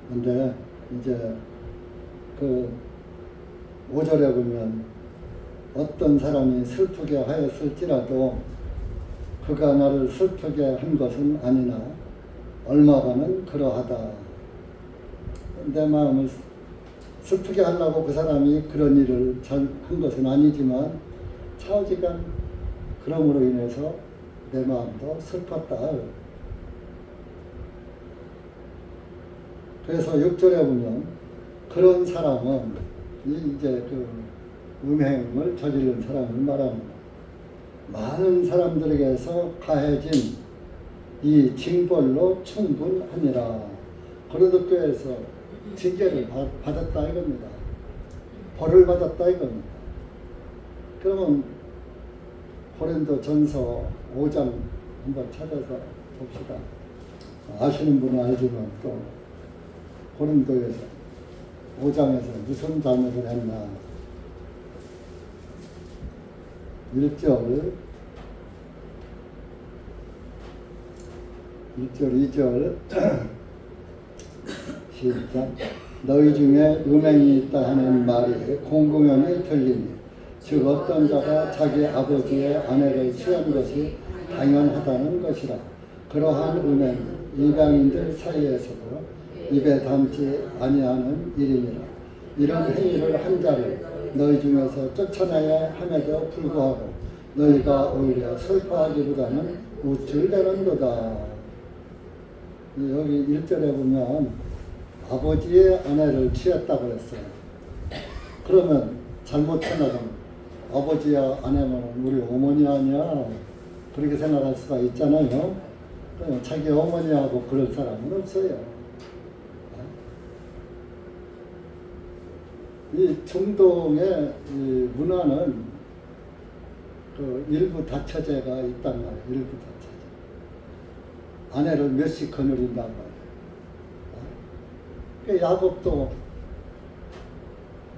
근데 이제 그 5절에 보면 어떤 사람이 슬프게 하였을지라도 그가 나를 슬프게 한 것은 아니나 얼마간은 그러하다. 내 마음을 슬프게 하려고 그 사람이 그런 일을 잘 한 것은 아니지만 차오지간 그럼으로 인해서 내 마음도 슬펐다. 그래서 6절에 보면 그런 사람은 이제 그 음행을 저지른 사람을 말합니다. 많은 사람들에게서 가해진 이 징벌로 충분하니라. 고린도 교회에서 징계를 받았다 이겁니다. 벌을 받았다 이겁니다. 그러면 고린도 전서 5장 한번 찾아서 봅시다. 아시는 분은 알지만 또 고린도에서 5장에서 무슨 잘못을 했나. 1절, 2절 시작. 너희 중에 음행이 있다 하는 말이 공공연히 들리니 즉 어떤 자가 자기 아버지의 아내를 취한 것이 당연하다는 것이라. 그러한 음행은 이방인들 사이에서도 입에 담지 아니하는 일이니라. 이런 행위를 한 자를 너희 중에서 쫓아내야 함에도 불구하고 너희가 오히려 슬퍼하기보다는 우쭐대는도다. 여기 1절에 보면 아버지의 아내를 취했다고 그랬어요. 그러면 잘못하면 아버지의 아내면 우리 어머니 아니야? 그렇게 생각할 수가 있잖아요. 자기 어머니하고 그럴 사람은 없어요. 이 중동의 이 문화는 그 일부 다처제가 있단 말이에요. 일부 다처제. 아내를 몇씩 거느린단 말이에요. 그 야곱도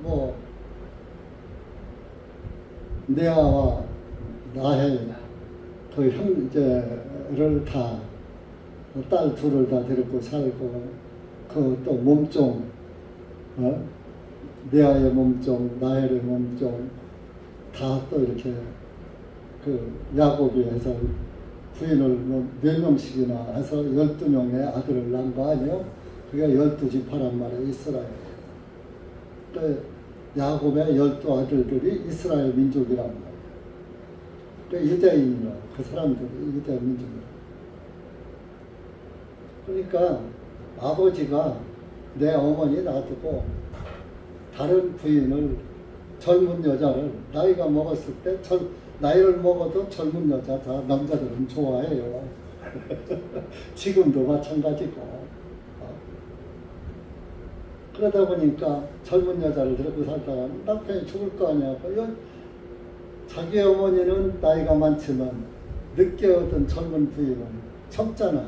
뭐 레아와 라헬 그 형제를 다 딸 둘을 다 데리고 살고 그 또 몸종 레아의 몸종 라헬의 몸종 다 또 이렇게 그 야곱이 해서 부인을 뭐 몇 명씩이나 해서 12명의 아들을 낳은 거 아니에요? 그게 12지파란 말이에요. 이스라엘. 그 야곱의 12아들들이 이스라엘 민족이란 말이에요. 그 유대인이라 그 사람들이 유대 민족이라. 그러니까 아버지가 내 어머니 놔두고 다른 부인을 젊은 여자를 나이가 먹었을 때 나이를 먹어도 젊은 여자 다 남자들은 좋아해요. 지금도 마찬가지고. 그러다 보니까 젊은 여자를 데리고 살다가 남편이 죽을 거 아니야. 자기 어머니는 나이가 많지만 늦게 얻은 젊은 부인은 젊잖아.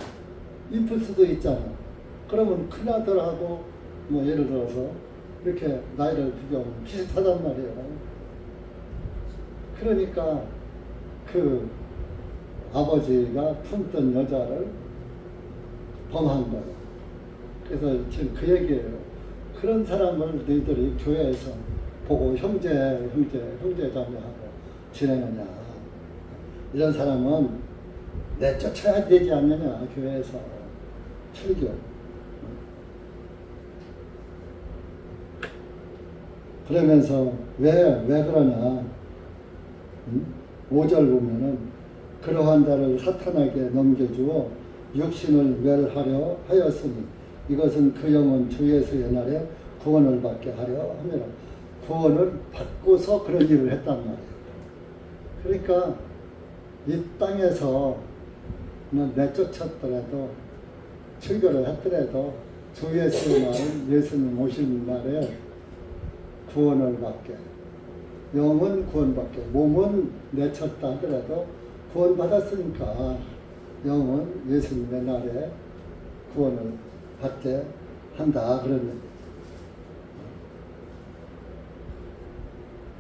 이쁠 수도 있잖아. 그러면 큰아들하고 뭐 예를 들어서 이렇게 나이를 비교하면 비슷하단 말이에요. 그러니까 그 아버지가 품던 여자를 범한 거예요. 그래서 지금 그 얘기예요. 그런 사람을 너희들이 교회에서 보고 형제자매하고 지내느냐. 이런 사람은 내쫓아야 되지 않느냐. 교회에서. 출교. 그러면서 왜 그러냐. 5절 보면은 그러한 자를 사탄에게 넘겨주어 육신을 멸하려 하였으니 이것은 그 영은 주 예수의 날에 구원을 받게 하려 함이라. 구원을 받고서 그런 일을 했단 말이에요. 그러니까 이 땅에서 내쫓았더라도 출교를 했더라도 주 예수의 날, 예수님 오신 날에 구원을 받게, 영은 구원받게, 몸은 내쳤다 하더라도 구원받았으니까 영은 예수님의 날에 구원을 받게 한다. 그런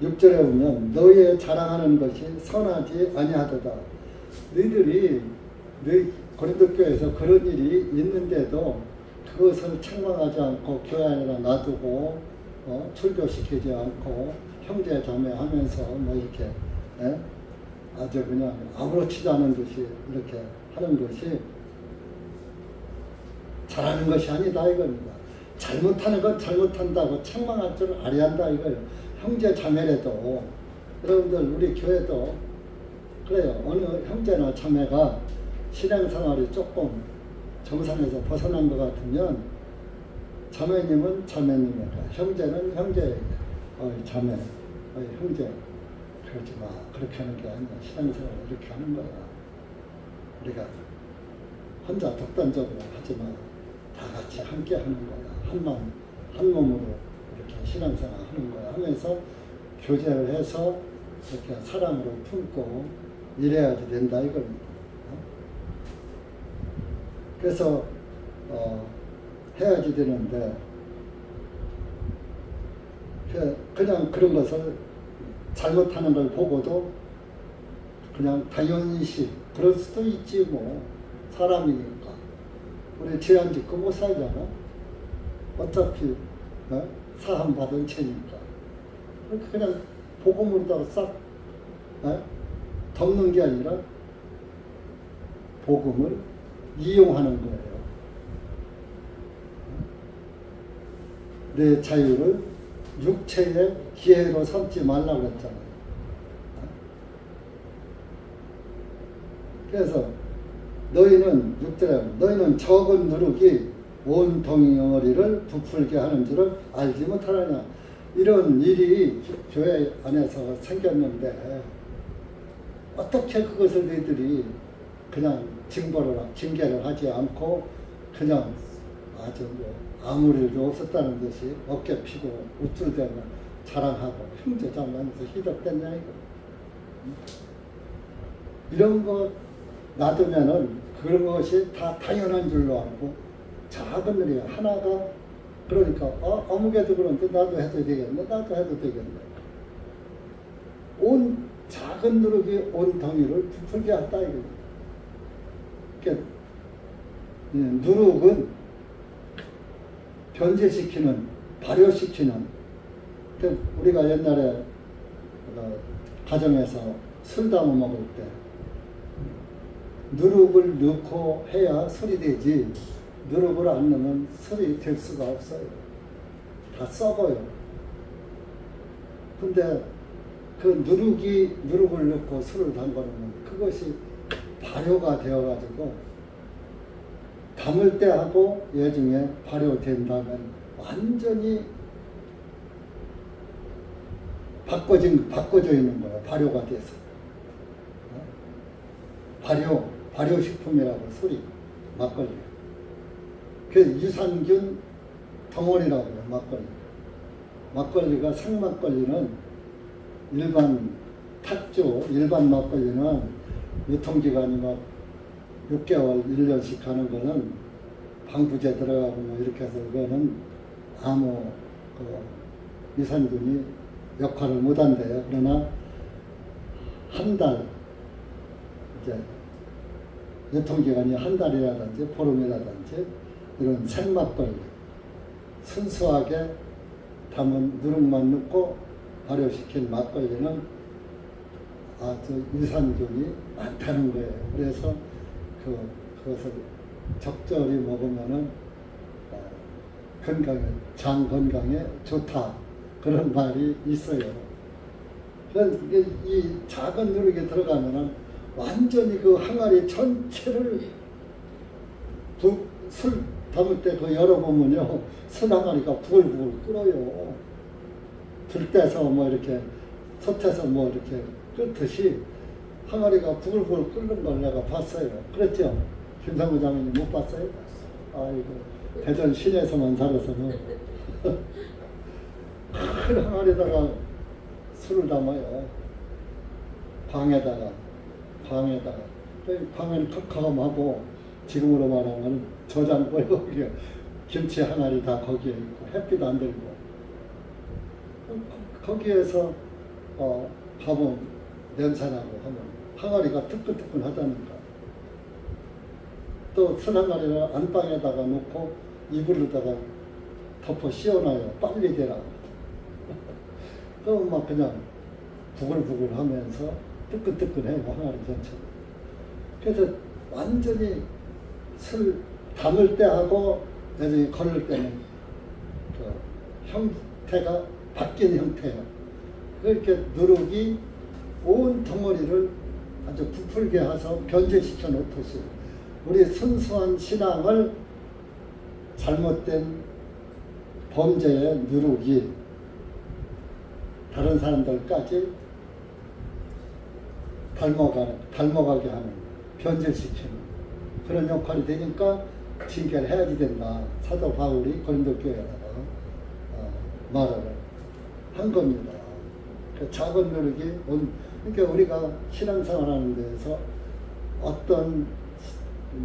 6절에 보면 너희의 자랑하는 것이 선하지 아니하도다. 너희들이 고린도 교회에서 그런 일이 있는데도 그것을 책망하지 않고 교회 안에다 놔두고 출교시키지 않고 형제 자매 하면서 뭐 이렇게 아주 그냥 아무렇지도 않은 듯이 이렇게 하는 것이 잘하는 것이 아니다 이겁니다. 잘못하는 건 잘못한다고 책망할 줄 알아야 한다 이거예요. 형제 자매라도 여러분들 우리 교회도 그래요. 어느 형제나 자매가 신앙생활이 조금 정상에서 벗어난 것 같으면 자매님은 자매님에게, 형제는 형제에게, 자매, 형제. 그러지 마. 그렇게 하는 게 아니야. 신앙생활 이렇게 하는 거야. 우리가 혼자 독단적으로 하지 마. 다 같이 함께 하는 거야. 한 마음, 한 몸으로 이렇게 신앙생활 하는 거야. 하면서 교제를 해서 이렇게 사랑으로 품고 이래야지 된다 이겁니다. 그래서 해야지 되는데 그냥 그런 것을 잘못하는 걸 보고도 그냥 당연시 그럴 수도 있지 뭐. 사람이니까. 우리 죄 안 짓고 못 살잖아. 어차피 사함 받은 죄니까. 그냥 복음으로다가 싹 덮는 게 아니라 복음을 이용하는 거예요. 내 자유를 육체의 기회로 삼지 말라고 했잖아요. 그래서 너희는 적은 누룩이 온 덩어리를 부풀게 하는 줄을 알지 못하느냐. 이런 일이 교회 안에서 생겼는데 어떻게 그것을 너희들이 그냥 징계를 하지 않고 그냥 아주 아무 일도 없었다는 듯이 어깨 피고 우쭐대며 자랑하고 형제자매하면서 희덕댔냐 이거. 이런 거 놔두면은 그런 것이 다 당연한 줄로 알고 작은 일이 하나가 그러니까 어묵에도 그런데 나도 해도 되겠네. 나도 해도 되겠네. 온 작은 누룩이 온 덩이를 부풀게 한다 이거예요. 그러니까 누룩은 변제시키는, 발효시키는. 그러니까 우리가 옛날에 가정에서 술 담아 먹을 때 누룩을 넣고 해야 술이 되지 누룩을 안 넣으면 술이 될 수가 없어요. 다 썩어요. 근데 그 누룩을 넣고 술을 담가놓으면 그것이 발효가 되어가지고 담을 때 하고 예중에 발효된다면 완전히 바꿔져 있는 거예요. 발효가 돼서. 발효식품이라고 술이, 막걸리. 그 유산균 덩어리라고 해요, 막걸리. 막걸리가 생막걸리는 일반 탁주, 일반 막걸리는 유통기간이 막 6개월, 1년씩 하는 거는 방부제 들어가고 뭐 이렇게 해서 이거는 아무 유산균이 역할을 못 한대요. 그러나 한 달, 이제 유통기간이 한 달이라든지 보름이라든지 이런 생막걸리, 순수하게 담은 누룩만 넣고 발효시킨 막걸리는 아주 유산균이 많다는 거예요. 그래서 그것을 적절히 먹으면은 장 건강에 좋다. 그런 말이 있어요. 그래서 이 작은 누룩이 들어가면은 완전히 그 항아리 전체를 술 담을 때 그 열어보면요. 술 항아리가 부글부글 끓어요. 불 떼서 뭐 이렇게 솥에서 뭐 이렇게 끓듯이 항아리가 부글부글 끓는 걸 내가 봤어요. 그랬죠? 김상구 장관님 못 봤어요? 아이고, 대전 시내에서만 살아서는 큰 항아리에다가 술을 담아요. 방에다가. 방에는 컴컴하고, 지금으로 말하면 저장고에 거기에 김치 항아리 다 거기에 있고, 햇빛 안 들고. 거기에서 가면 냄새나고 하면 항아리가 뜨끈뜨끈하다니까. 또 술 항아리를 안방에다가 놓고 이불로다가 덮어 씌워놔요. 빨리 되라고. 그럼 막 그냥 부글부글 하면서 뜨끈뜨끈해요. 항아리 전체가. 그래서 완전히 술 담을 때 하고 나중에 걸을 때는 그 형태가 바뀐 형태예요. 그렇게 누룩이 온 덩어리를 아주 부풀게 해서 변제시켜 놓듯이 우리 순수한 신앙을 잘못된 범죄의 누룩이 다른 사람들까지 닮아가게 하는, 변질시키는 그런 역할이 되니까 징계를 해야지 된다. 사도 바울이 고린도 교회에다가 말을 한 겁니다. 그 작은 노력이 그러니까 우리가 신앙생활하는 데에서 어떤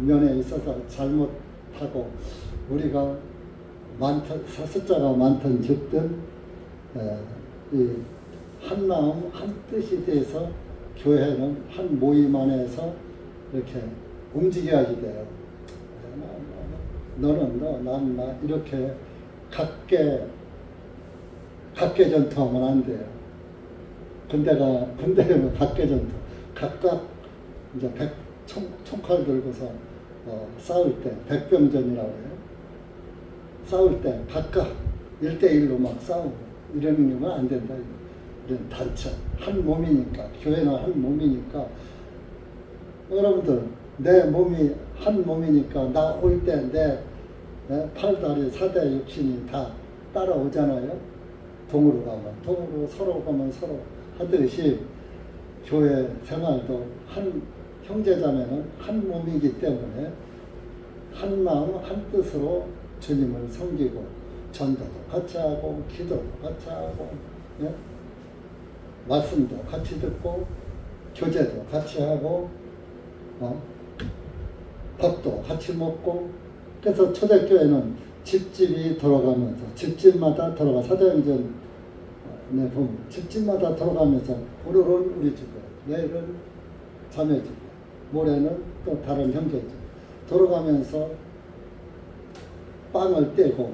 면에 있어서 잘못하고 우리가 숫자가 많든 적든 한 마음 한 뜻이 돼서 교회는 한 모임 안에서 이렇게 움직여야지 돼요. 너는 너, 난 나 이렇게 각계 전투하면 안 돼요. 군대는 각계 전투. 각각 이제 총칼 들고서 싸울 때 백병전이라고 해요. 싸울 때 각각 1대1로 막 싸우고 이러면 안 된다. 이런 단체 한 몸이니까, 교회는 한 몸이니까, 여러분들 내 몸이 한 몸이니까 나 올 때 내 팔다리 사대 육신이 다 따라오잖아요. 동으로 가면 동으로, 서로 가면 서로 하듯이 교회 생활도 한 형제자매는 한 몸이기 때문에 한 마음 한 뜻으로 주님을 섬기고 전도도 같이 하고 기도도 같이 하고 말씀도 같이 듣고 교제도 같이 하고 밥도 같이 먹고. 그래서 초대교회는 집집이 돌아가면서 집집마다 돌아가 사도행전에 보면 집집마다 돌아가면서 오늘은 우리 집에, 내일은 자매 집에, 모레는 또 다른 형제 집에 돌아가면서 빵을 떼고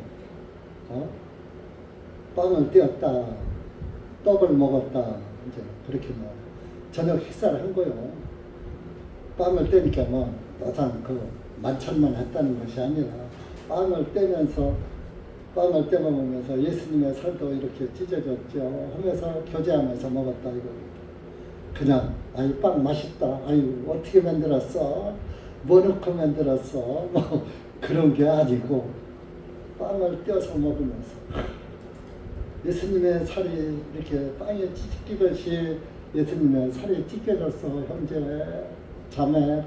빵을 떼었다, 떡을 먹었다, 이제 그렇게 뭐 저녁 식사를 한 거요. 빵을 떼니까 뭐 노상 그 만찬만 했다는 것이 아니라 빵을 떼면서 빵을 떼먹으면서 예수님의 살도 이렇게 찢어졌죠 하면서 교제하면서 먹었다 이거. 그냥 아유 빵 맛있다, 아유 어떻게 만들었어, 뭐 넣고 만들었어, 뭐 그런 게 아니고 빵을 떼어서 먹으면서 예수님의 살이 이렇게 빵에 찢기듯이 예수님의 살이 찢겨졌어 형제 자매.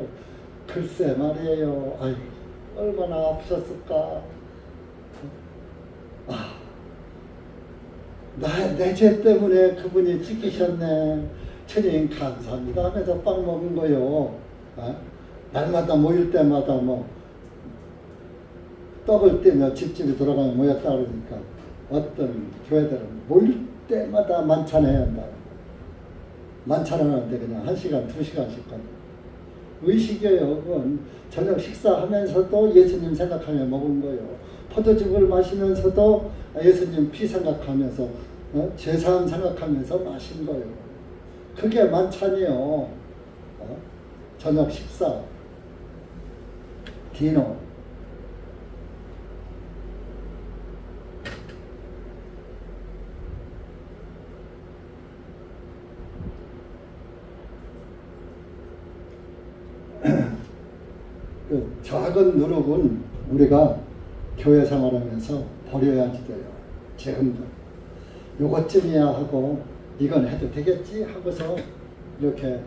글쎄 말이에요. 아유 얼마나 아프셨을까. 내 죄 때문에 그분이 찢기셨네. 주님 감사합니다 하면서 빵 먹은 거요. 날마다 모일 때마다 뭐 떡을 떼며 집집이 돌아가면 모였다 그러니까 어떤 교회들은 모일 때마다 만찬해야 한다. 만찬하는데 그냥 1시간, 2시간씩 가고. 의식이에요. 그건 저녁 식사하면서도 예수님 생각하며 먹은 거예요. 포도즙을 마시면서도 예수님 피 생각하면서 제사함 생각하면서 마신 거예요. 그게 만찬이에요. 저녁 식사, 디너. 그 작은 누룩은 우리가 교회 생활하면서 버려야지 돼요. 재금도 요것쯤이야 하고 이건 해도 되겠지 하고서 이렇게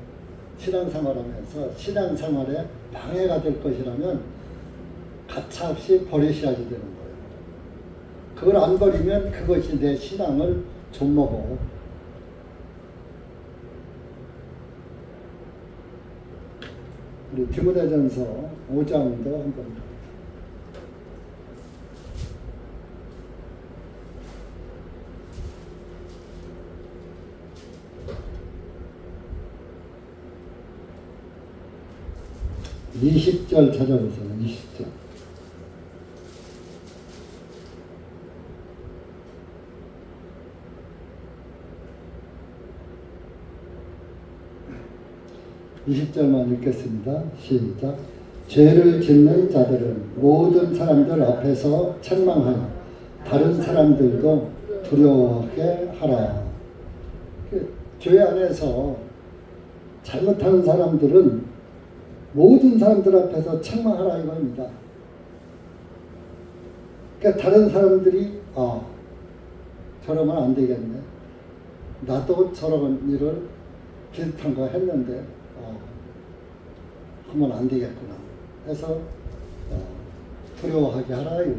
신앙생활하면서 신앙생활에 방해가 될 것이라면 가차없이 버리셔야지 되는 거예요. 그걸 안 버리면 그것이 내 신앙을 좀먹어. 우리 디모데전서 5장도 한번 20절 찾아보세요. 20절. (20절만) 읽겠습니다. 시작. 죄를 짓는 자들은 모든 사람들 앞에서 책망하여 다른 사람들도 두려워하게 하라. 교회 안에서 잘못하는 사람들은 모든 사람들 앞에서 책망하라 이겁니다. 그러니까 다른 사람들이 저러면 안 되겠네. 나도 저런 일을 비슷한 거 했는데 하면 안 되겠구나 해서 두려워하게 하라요.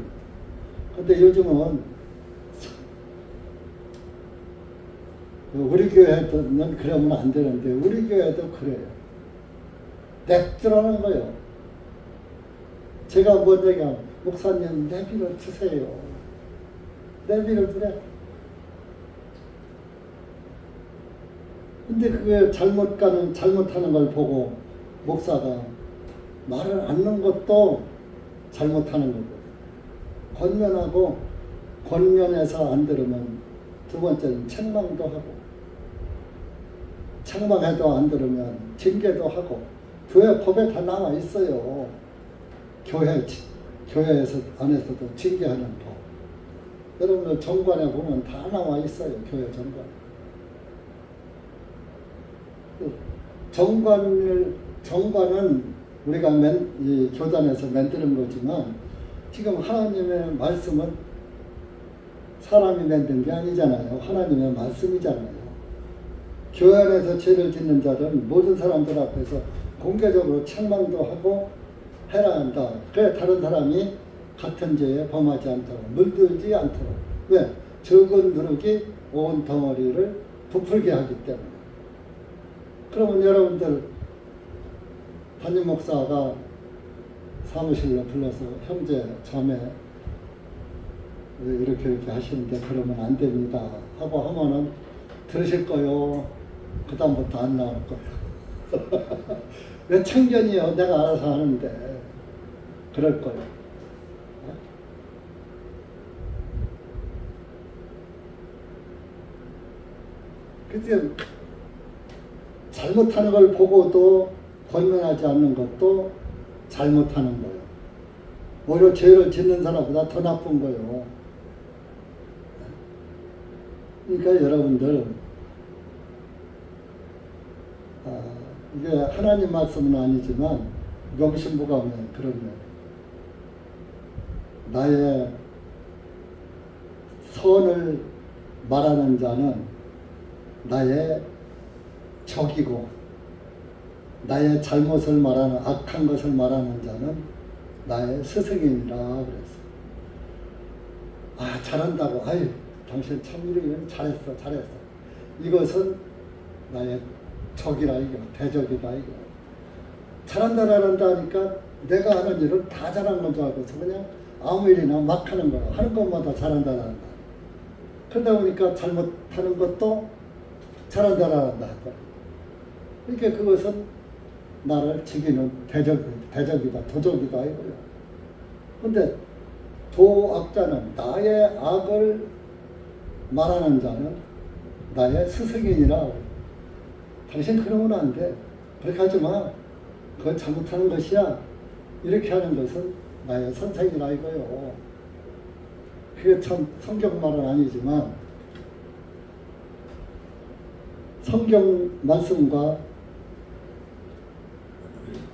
근데 요즘은 우리 교회는 그러면 안 되는데 우리 교회도 그래요. 냅두라는 거예요. 제가 뭐냐면 목사님 내비를 주세요. 내비를 주래. 근데 그게 잘못하는 걸 보고 목사가 말을 안 넣는 것도 잘못하는 거거든. 권면하고 권면해서 안 들으면 두 번째는 책망도 하고, 책망해도 안 들으면 징계도 하고, 교회 법에 다 나와 있어요. 교회에서 안에서도 징계하는 법. 여러분들 정관에 보면 다 나와 있어요. 교회 정관은 우리가 이 교단에서 만드는 거지만 지금 하나님의 말씀은 사람이 만든 게 아니잖아요. 하나님의 말씀이잖아요. 교회 안에서 죄를 짓는 자는 모든 사람들 앞에서 공개적으로 책망도 하고 해라 한다. 그래 다른 사람이 같은 죄에 범하지 않도록, 물들지 않도록. 왜? 적은 누룩이 온 덩어리를 부풀게 하기 때문에. 그러면 여러분들 담임 목사가 사무실로 불러서 형제, 자매 이렇게 하시는데 그러면 안 됩니다 하고 하면은 들으실 거요. 그 다음부터 안 나올 거예요. 왜 참견이요? 내가 알아서 하는데 그럴 거예요. 그때 잘못하는 걸 보고도 권면하지 않는 것도 잘못하는 거예요. 오히려 죄를 짓는 사람보다 더 나쁜 거예요. 그러니까 여러분들 이게 하나님 말씀은 아니지만 명심보가 오면 그러면 나의 선을 말하는 자는 나의 적이고 나의 잘못을 말하는 악한 것을 말하는 자는 나의 스승이니라 그랬어. 잘한다고 아유 당신 참 이렇게 잘했어. 이것은 나의 적이라 이거 대적이다 이거. 잘한다 하니까 내가 하는 일은 다 잘한 건 줄 알고서 그냥 아무 일이나 막 하는 거야. 하는 것마다 잘한다. 그러다 보니까 잘못하는 것도 잘한다 하더라. 그러니까 그것은 나를 지키는 대적이다, 도적이다 이거야. 근데 도악자는 나의 악을 말하는 자는 나의 스승이니라. 당신 그러면 안 돼. 그렇게 하지 마. 그건 잘못하는 것이야. 이렇게 하는 것은 나의 선생이라 이거요. 그게 참 성경 말은 아니지만 성경 말씀과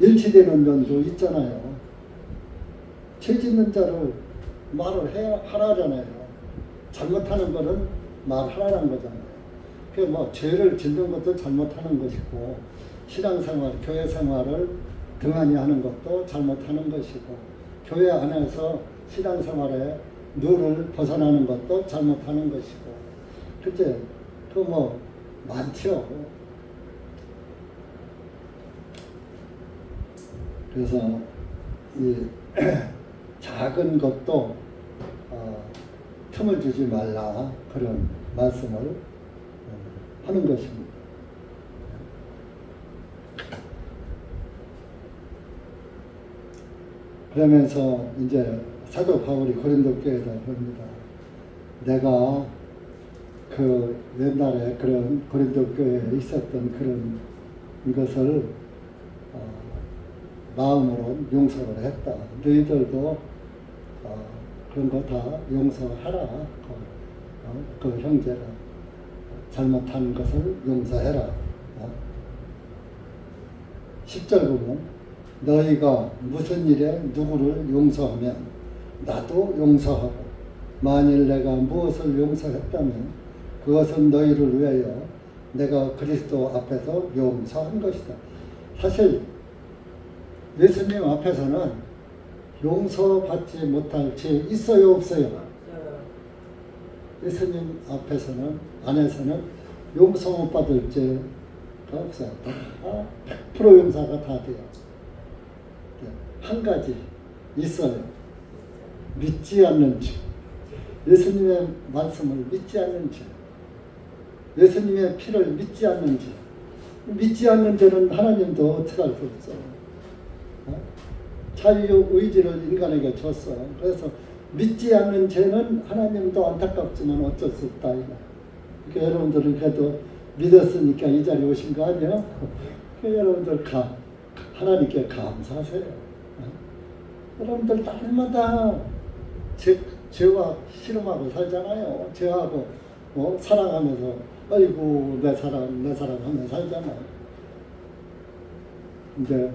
일치되는 면도 있잖아요. 죄 짓는 자를 말을 하라잖아요. 잘못하는 거는 말하라는 거잖아요. 그 죄를 짓는 것도 잘못하는 것이고 신앙생활, 교회생활을 등한히 하는 것도 잘못하는 것이고 교회 안에서 신앙생활에 룰을 벗어나는 것도 잘못하는 것이고 그치? 많죠. 그래서 이 작은 것도 틈을 주지 말라 그런 말씀을 하는 것입니다. 그러면서 이제 사도 바울이 고린도 교회에다 그럽니다. 내가 그 옛날에 그런 고린도 교회에 있었던 그런 것을 마음으로 용서를 했다. 너희들도 그런 거 다 용서하라. 그 형제가 잘못한 것을 용서해라. 10절 보면 너희가 무슨 일에 누구를 용서하면 나도 용서하고 만일 내가 무엇을 용서했다면 그것은 너희를 위하여 내가 그리스도 앞에서 용서한 것이다. 사실 예수님 앞에서는 용서받지 못할 죄 있어요, 없어요? 예수님 앞에서는, 안에서는 용서 못 받을 죄가 없어요. 다 100% 용서가 다 돼요. 한 가지 있어요. 믿지 않는 죄. 예수님의 말씀을 믿지 않는 죄. 예수님의 피를 믿지 않는 죄. 믿지 않는 죄는 하나님도 어떻게 할 수 없어. 자유의지를 인간에게 줬어. 그래서 믿지 않는 죄는 하나님도 안타깝지만 어쩔 수 없다. 그러니까 여러분들은 그래도 믿었으니까 이 자리에 오신 거 아니에요? 그러니까 여러분들 하나님께 감사하세요. 여러분들 날마다 죄와 씨름하고 살잖아요. 죄하고 사랑하면서 아이고 내 사랑 하면서 살잖아요. 근데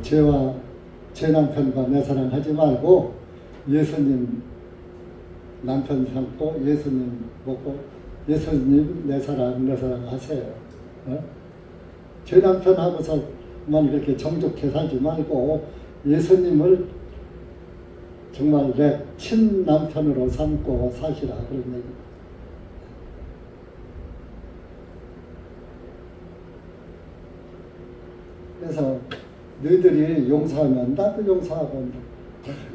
죄와 제 남편과 내 사랑 하지 말고 예수님 남편 삼고 예수님 보고 예수님 내 사랑 하세요. 제 남편하고서만 이렇게 정족해 살지 말고 예수님을 정말 내 친남편으로 삼고 사시라 그런 얘기입니다. 그래서 너희들이 용서하면 나도 용서하고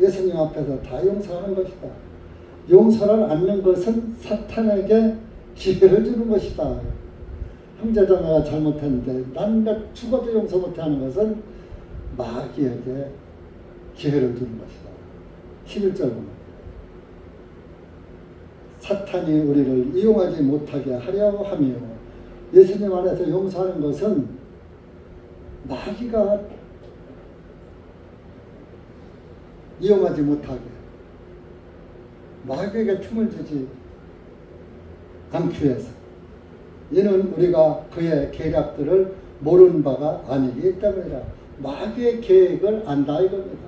예수님 앞에서 다 용서하는 것이다. 용서를 않는 것은 사탄에게 기회를 주는 것이다. 형제자매가 잘못했는데 난 죽어도 용서 못하는 것은 마귀에게 기회를 주는 것이다. 11절은 사탄이 우리를 이용하지 못하게 하려 하며 예수님 안에서 용서하는 것은 마귀가 이용하지 못하게 마귀에게 틈을 주지 않기 위해서 이는 우리가 그의 계략들을 모르는 바가 아니기 때문이라. 마귀의 계획을 안다 이겁니다.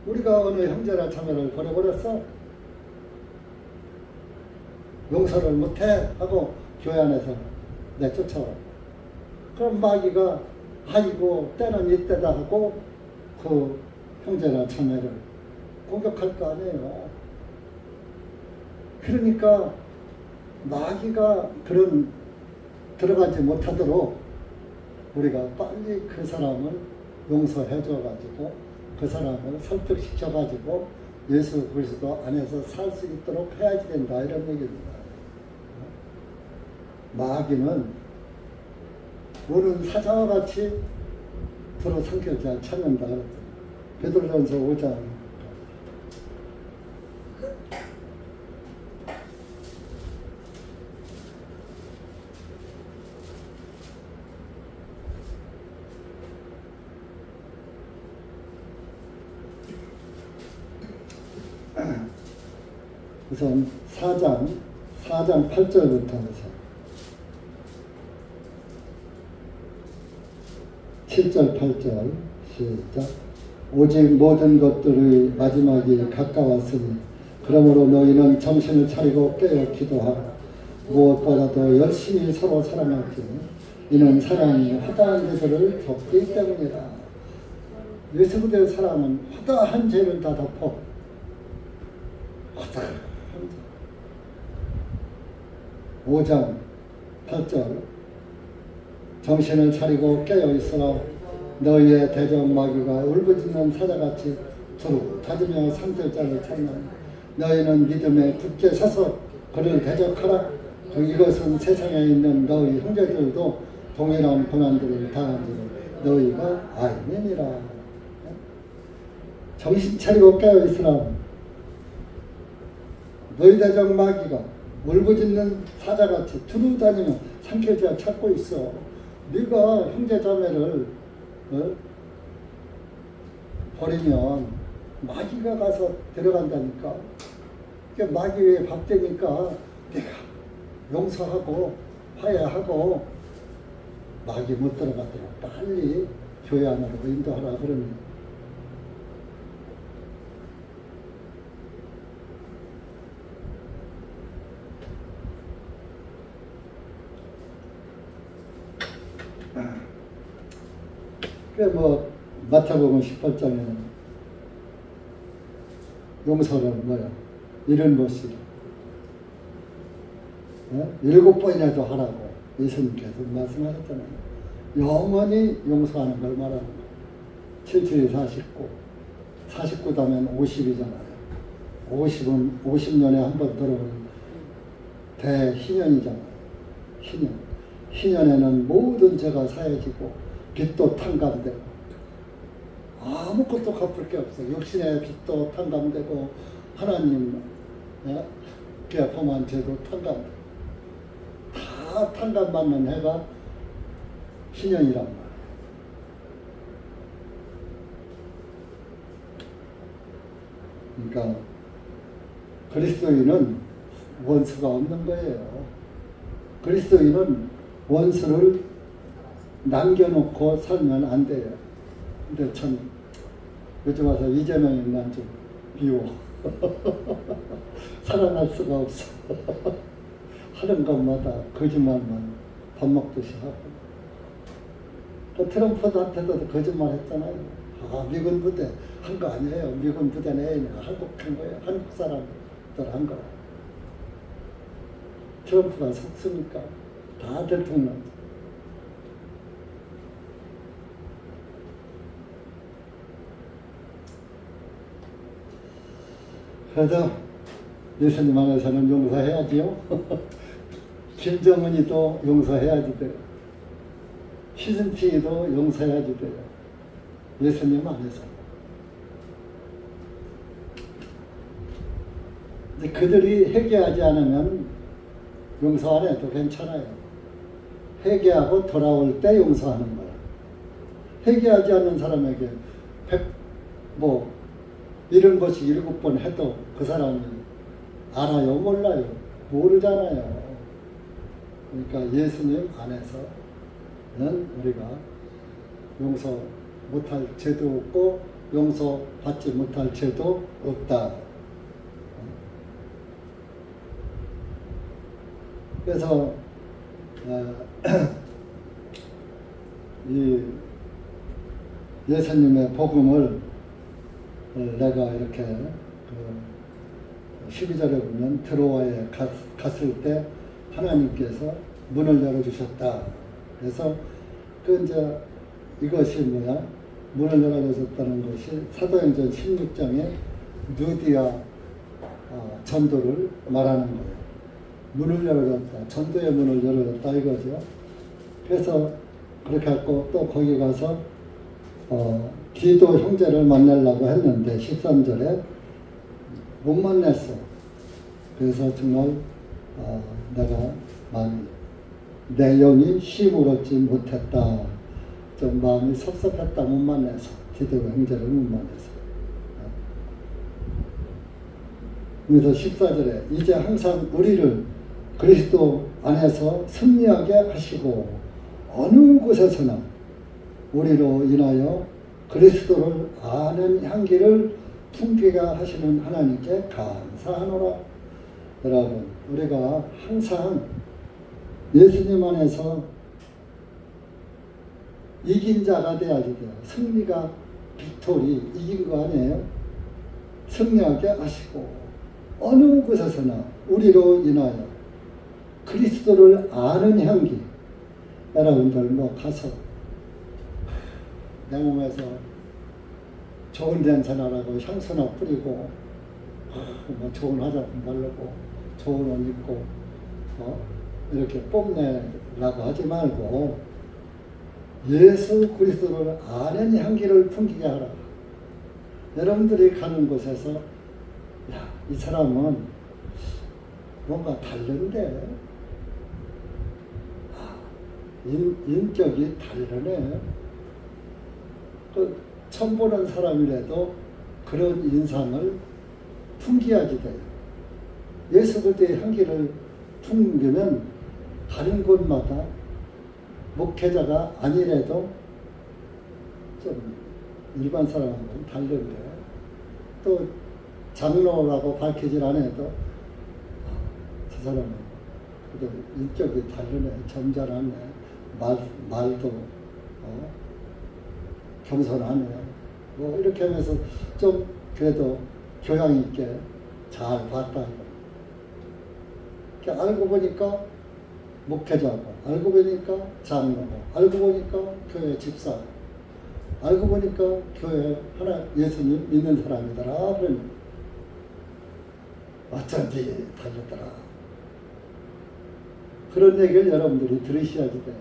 우리가 어느 형제나 자매를 버려버렸어. 용서를 못해 하고 교회 안에서 내쫓아와. 그럼 마귀가 아이고 때는 이때다 하고 그 형제나 자매를 공격할 거 아니에요. 그러니까 마귀가 그런 들어가지 못하도록 우리가 빨리 그 사람을 용서해줘가지고 그 사람을 설득시켜가지고 예수 그리스도 안에서 살 수 있도록 해야지 된다 이런 얘기입니다. 마귀는 우는 사자와 같이 들어삼켜져 찾는다 그랬죠. 베드로전서 5장 우선 4장 8절부터 해서 7절 8절 시작. 오직 모든 것들의 마지막이 가까웠으니 그러므로 너희는 정신을 차리고 깨어 기도하라. 무엇보다도 열심히 서로 사랑할지니 이는 사랑이 허다한 죄들을 덮기 때문이라. 예수 그리스도의 사랑은 허다한 죄를 다 덮어. 허다한 죄. 5장 8절 정신을 차리고 깨어있으라. 너희의 대적 마귀가 울부짖는 사자같이 두루 다지며 삼킬자를 찾는 너희는 믿음에 굳게 서서 그를 대적하라. 이것은 세상에 있는 너희 형제들도 동일한 고난들을 당한지를 너희가 알미니라. 정신 차리고 깨어있으라. 너희 대적 마귀가 울부짖는 사자같이 두루 다니며 삼킬자 찾고 있어. 네가 형제자매를 버리면 마귀가 가서 데려간다니까. 그러니까 마귀의 밥되니까 내가 용서하고 화해하고 마귀 못 들어가도록 빨리 교회 안으로 인도하라 그러니. 뭐 마태복음 18장에는 용서를 뭐야 70번씩 7번이라도 하라고 예수님께서 말씀하셨잖아요. 영원히 용서하는 걸 말하는 거예요. 7, 49 49다면 50이잖아요. 50년에 한 번 들어오는 대희년이잖아요. 희년에는 모든 죄가 사해지고 빚도 탕감되고 아무것도 갚을 게 없어. 육신의 빚도 탕감되고 하나님께 범한 죄도 탕감되고 다 탕감받는 해가 희년이란 말이에요. 그러니까 그리스도인은 원수가 없는 거예요. 그리스도인은 원수를 남겨놓고 살면 안 돼요. 근데 참 요즘 와서 이재명이 난 좀 비워. 살아날 수가 없어. 하는 것마다 거짓말만 밥 먹듯이 하고. 또 트럼프한테도 거짓말 했잖아요. 미군 부대 한 거 아니에요. 미군 부대 내에 한국 한 거예요. 한국 사람들 한 거예요. 트럼프가 속습니까? 다 대통령. 그래서 예수님 안에서는 용서해야지요. 김정은이도 용서해야지 돼요. 시진핑이도 용서해야지 돼요. 예수님 안에서. 이제 그들이 회개하지 않으면 용서 안 해도 괜찮아요. 회개하고 돌아올 때 용서하는 거야. 회개하지 않는 사람에게 70번씩 7번 해도 그 사람이 알아요? 몰라요? 모르잖아요. 그러니까 예수님 안에서는 우리가 용서 못할 죄도 없고 용서받지 못할 죄도 없다. 그래서 이 예수님의 복음을 내가 이렇게 12절에 보면 드로아에 갔을 때 하나님께서 문을 열어주셨다. 그래서 이제 이것이 뭐야? 문을 열어주셨다는 것이 사도행전 16장에 누디아 전도를 말하는 거예요. 문을 열어줬다. 전도의 문을 열어줬다 이거죠. 그래서 그렇게 하고 또 거기 가서 디도 형제를 만나려고 했는데 13절에 못 만났어. 그래서 정말 내가 내 영이 시무럽지 못했다. 좀 마음이 섭섭했다. 못 만나서 디도 형제를 못 만나서. 그래서 14절에 이제 항상 우리를 그리스도 안에서 승리하게 하시고 어느 곳에서나 우리로 인하여 그리스도를 아는 향기를 풍기게 하시는 하나님께 감사하노라. 여러분, 우리가 항상 예수님 안에서 이긴 자가 돼야지 돼요. 승리가 빅토리 이긴 거 아니에요? 승리하게 하시고 어느 곳에서나 우리로 인하여 그리스도를 아는 향기. 여러분들 가서 내 몸에서 좋은 냄새 나라고 향수나 뿌리고 좋은 화장품 바르고 좋은 옷 입고 이렇게 뽐내라고 하지 말고 예수 그리스도를 아는 향기를 풍기게 하라. 여러분들이 가는 곳에서 이 사람은 뭔가 다른데 인격이 다르네. 처음 보는 사람이라도 그런 인상을 풍기야지 돼요. 예수 그리스도의 향기를 풍기면 가는 곳마다 목회자가 아니래도 좀 일반 사람하고는 다른데 또 장로라고 밝히질 않아도 저 사람은 그래도 인격이 다르네. 점잖았네. 말도 겸손하네요. 뭐 이렇게 하면서 좀 그래도 교양 있게 잘 봤다. 알고 보니까 목회자고, 알고 보니까 장로고, 알고 보니까 교회 집사, 알고 보니까 교회 하나 예수님 믿는 사람이더라. 그러니 어쩐지 달렸더라. 그런 얘기를 여러분들이 들으셔야지 돼요.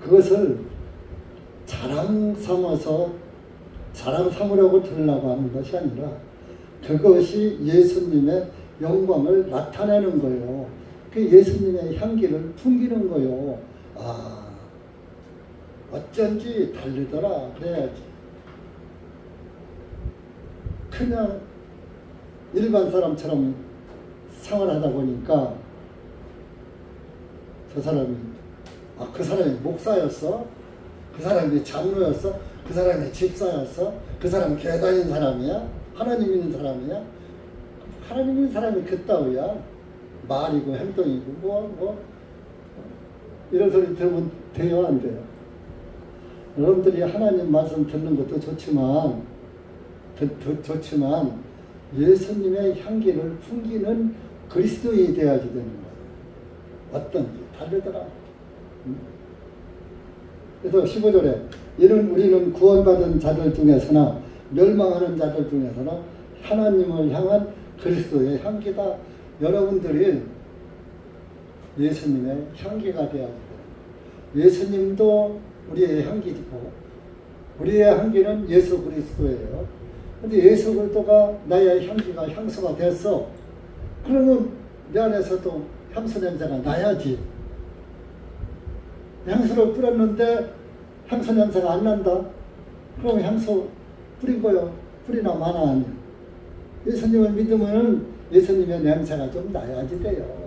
그것을 자랑 삼아서 자랑 삼으려고 들으려고 하는 것이 아니라 그것이 예수님의 영광을 나타내는 거예요. 그 예수님의 향기를 풍기는 거예요. 아, 어쩐지 달리더라. 그래야지. 그냥 일반 사람처럼 생활하다 보니까 저 사람이, 아, 그 사람이 목사였어? 그 사람이 장로였어? 그 사람이 집사였어? 그 사람이 교회 다니는 사람이야? 하나님 있는 사람이야? 하나님 있는 사람이 그따위야. 말이고 행동이고 이런 소리 들으면 돼요, 안 돼요? 여러분들이 하나님 말씀 듣는 것도 좋지만 예수님의 향기를 풍기는 그리스도인이 되어야지 되는 거예요. 어떤지 다르더라. 그래서 15절에 이는 우리는 구원받은 자들 중에서나 멸망하는 자들 중에서나 하나님을 향한 그리스도의 향기다. 여러분들이 예수님의 향기가 되어야 돼요. 예수님도 우리의 향기고 우리의 향기는 예수 그리스도예요. 근데 예수 그리스도가 나의 향기가 향수가 됐어. 그러면 내 안에서도 향수 냄새가 나야지. 향수를 뿌렸는데 향수 냄새가 안 난다. 그럼 향수 뿌린 거요. 뿌리나 마나 아니야. 예수님을 믿으면 예수님의 냄새가 좀 나야지 돼요.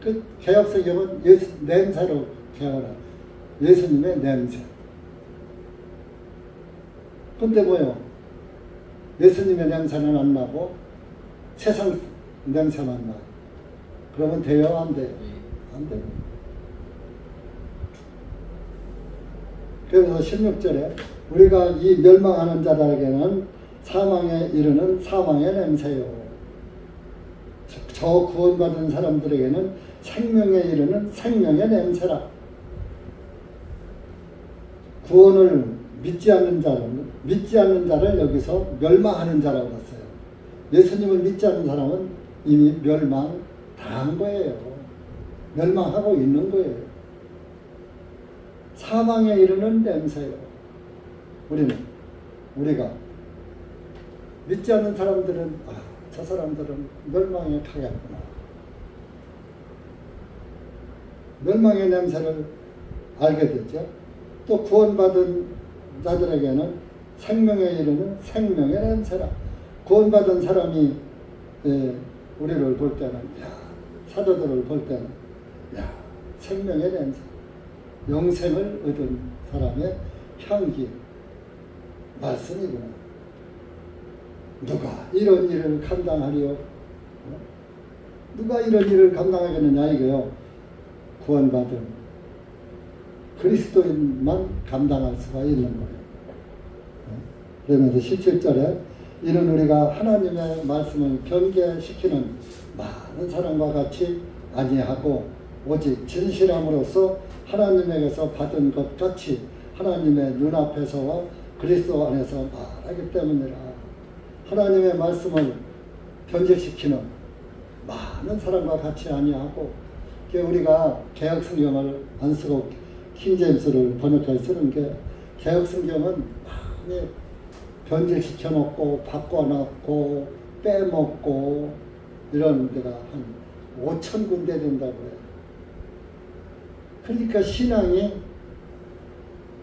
그 개혁성경은 냄새로 개혁을 해요. 예수님의 냄새. 근데 뭐요? 예수님의 냄새는 안 나고 세상 냄새만 나. 그러면 돼요? 안 돼요? 안 돼요. 그래서 16절에 우리가 이 멸망하는 자들에게는 사망에 이르는 사망의 냄새요. 저 구원받은 사람들에게는 생명에 이르는 생명의 냄새라. 구원을 믿지 않는 자를 여기서 멸망하는 자라고 했어요. 예수님을 믿지 않는 사람은 이미 멸망 당한 거예요. 멸망하고 있는 거예요. 사망에 이르는 냄새요. 우리가 믿지 않는 사람들은 저 사람들은 멸망에 가겠구나. 멸망의 냄새를 알게 되죠. 또 구원받은 자들에게는 생명에 이르는 생명의 냄새라. 구원받은 사람이 우리를 볼 때는 사도들을 볼 때는 생명의 냄새, 영생을 얻은 사람의 향기, 말씀이구나. 누가 이런 일을 감당하리요? 누가 이런 일을 감당하겠느냐 이거요. 구원받은 그리스도인만 감당할 수가 있는 거예요. 그러면서 17절에 이는 우리가 하나님의 말씀을 경계시키는 많은 사람과 같이 아니하고 오직 진실함으로써 하나님에게서 받은 것 같이 하나님의 눈앞에서와 그리스도 안에서 말하기 때문이라. 하나님의 말씀을 변질시키는 많은 사람과 같이 아니하고, 우리가 개혁성경을 안 쓰고 킹제임스를 번역해 쓰는 게, 개혁성경은 많이 변질시켜 놓고 바꿔놨고 빼먹고 이런 데가 한 5,000 군데 된다고 해요. 그러니까 신앙이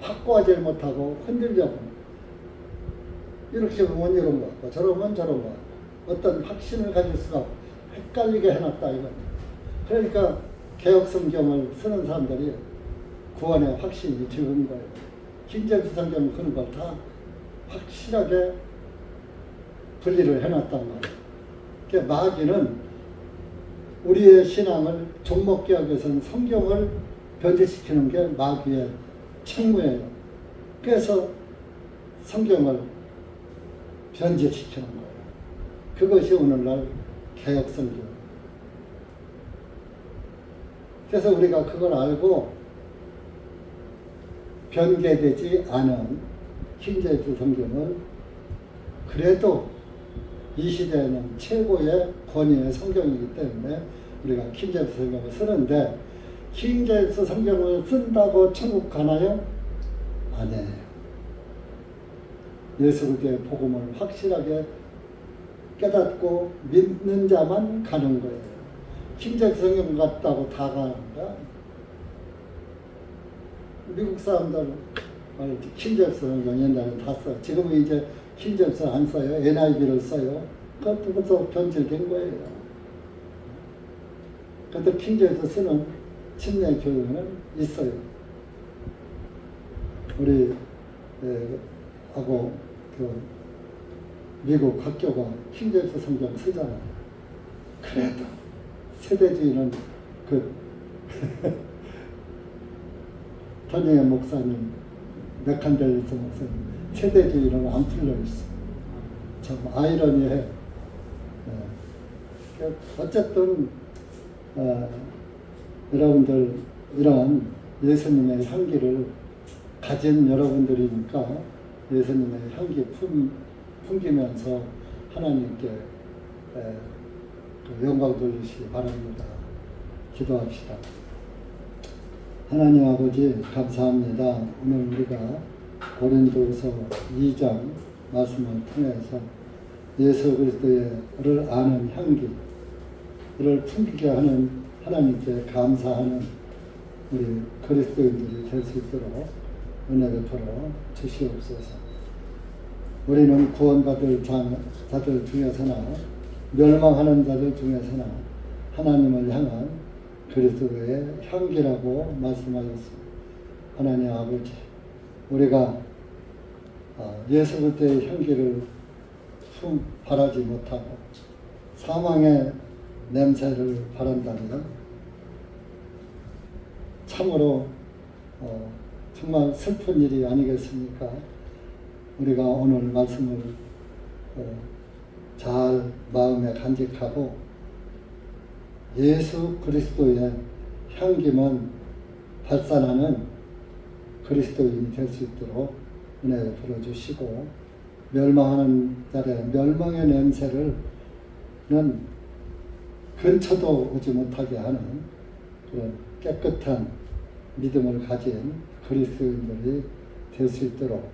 확고하지 못하고 흔들려고 이렇게 보면 이런 것 같고 저러면 저런 것 같고 어떤 확신을 가질 수가 없고 헷갈리게 해놨다 이거예요. 그러니까 개혁성경을 쓰는 사람들이 구원의 확신이 적은 거예요. 킹제임스 성경은 그런 걸 다 확실하게 분리를 해놨단 말이에요. 그러니까 마귀는 우리의 신앙을 좀먹게 하기 위해서는 성경을 변제시키는 게 마귀의 책무예요. 그래서 성경을 변제시키는 거예요. 그것이 오늘날 개혁성경. 그래서 우리가 그걸 알고 변개되지 않은 킹제임스 성경을 그래도 이 시대에는 최고의 권위의 성경이기 때문에 우리가 킹제임스 성경을 쓰는데, 킹제임스 성경을 쓴다고 천국 가나요? 아니에요. 예수 그리스도의 복음을 확실하게 깨닫고 믿는 자만 가는 거예요. 킹제임스 성경 같다고 다 가는가? 미국 사람들 킹제임스 성경 옛날에 다 써요. 지금은 이제 킹제임스 안 써요. NIV를 써요. 그것도 변질된 거예요. 그래도 킹제임스 쓰는 침례 교회는 있어요. 우리 하고 그 미국 학교가 킹제임스 성경 쓰잖아요. 그래도 세대주의는 그 터니의 목사님, 메칸델리스 목사님, 세대주의는 안 풀려 있어. 참 아이러니해. 어쨌든 여러분들 이런 예수님의 향기를 가진 여러분들이니까 예수님의 향기 풍기면서 하나님께 영광 돌리시기 바랍니다. 기도합시다. 하나님 아버지 감사합니다. 오늘 우리가 고린도서 2장 말씀을 통해서 예수 그리스도를 아는 향기를 풍기게 하는 하나님께 감사하는 우리 그리스도인들이 될 수 있도록 은혜 베풀어 주시옵소서. 우리는 구원받을 자들 중에서나 멸망하는 자들 중에서나 하나님을 향한 그리스도의 향기라고 말씀하셨습니다. 하나님 아버지, 우리가 예수 그리스도의 향기를 바라지 못하고 사망의 냄새를 바란다면 참으로 정말 슬픈 일이 아니겠습니까? 우리가 오늘 말씀을 잘 마음에 간직하고 예수 그리스도의 향기만 발산하는 그리스도인이 될 수 있도록 은혜 베풀어주시고, 멸망하는 자의 멸망의 냄새를 근처도 오지 못하게 하는 그런 깨끗한 믿음을 가진 그리스도인들이 될 수 있도록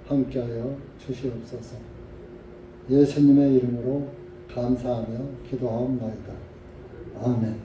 함께하여 주시옵소서. 예수님의 이름으로 감사하며 기도하옵나이다. 아멘.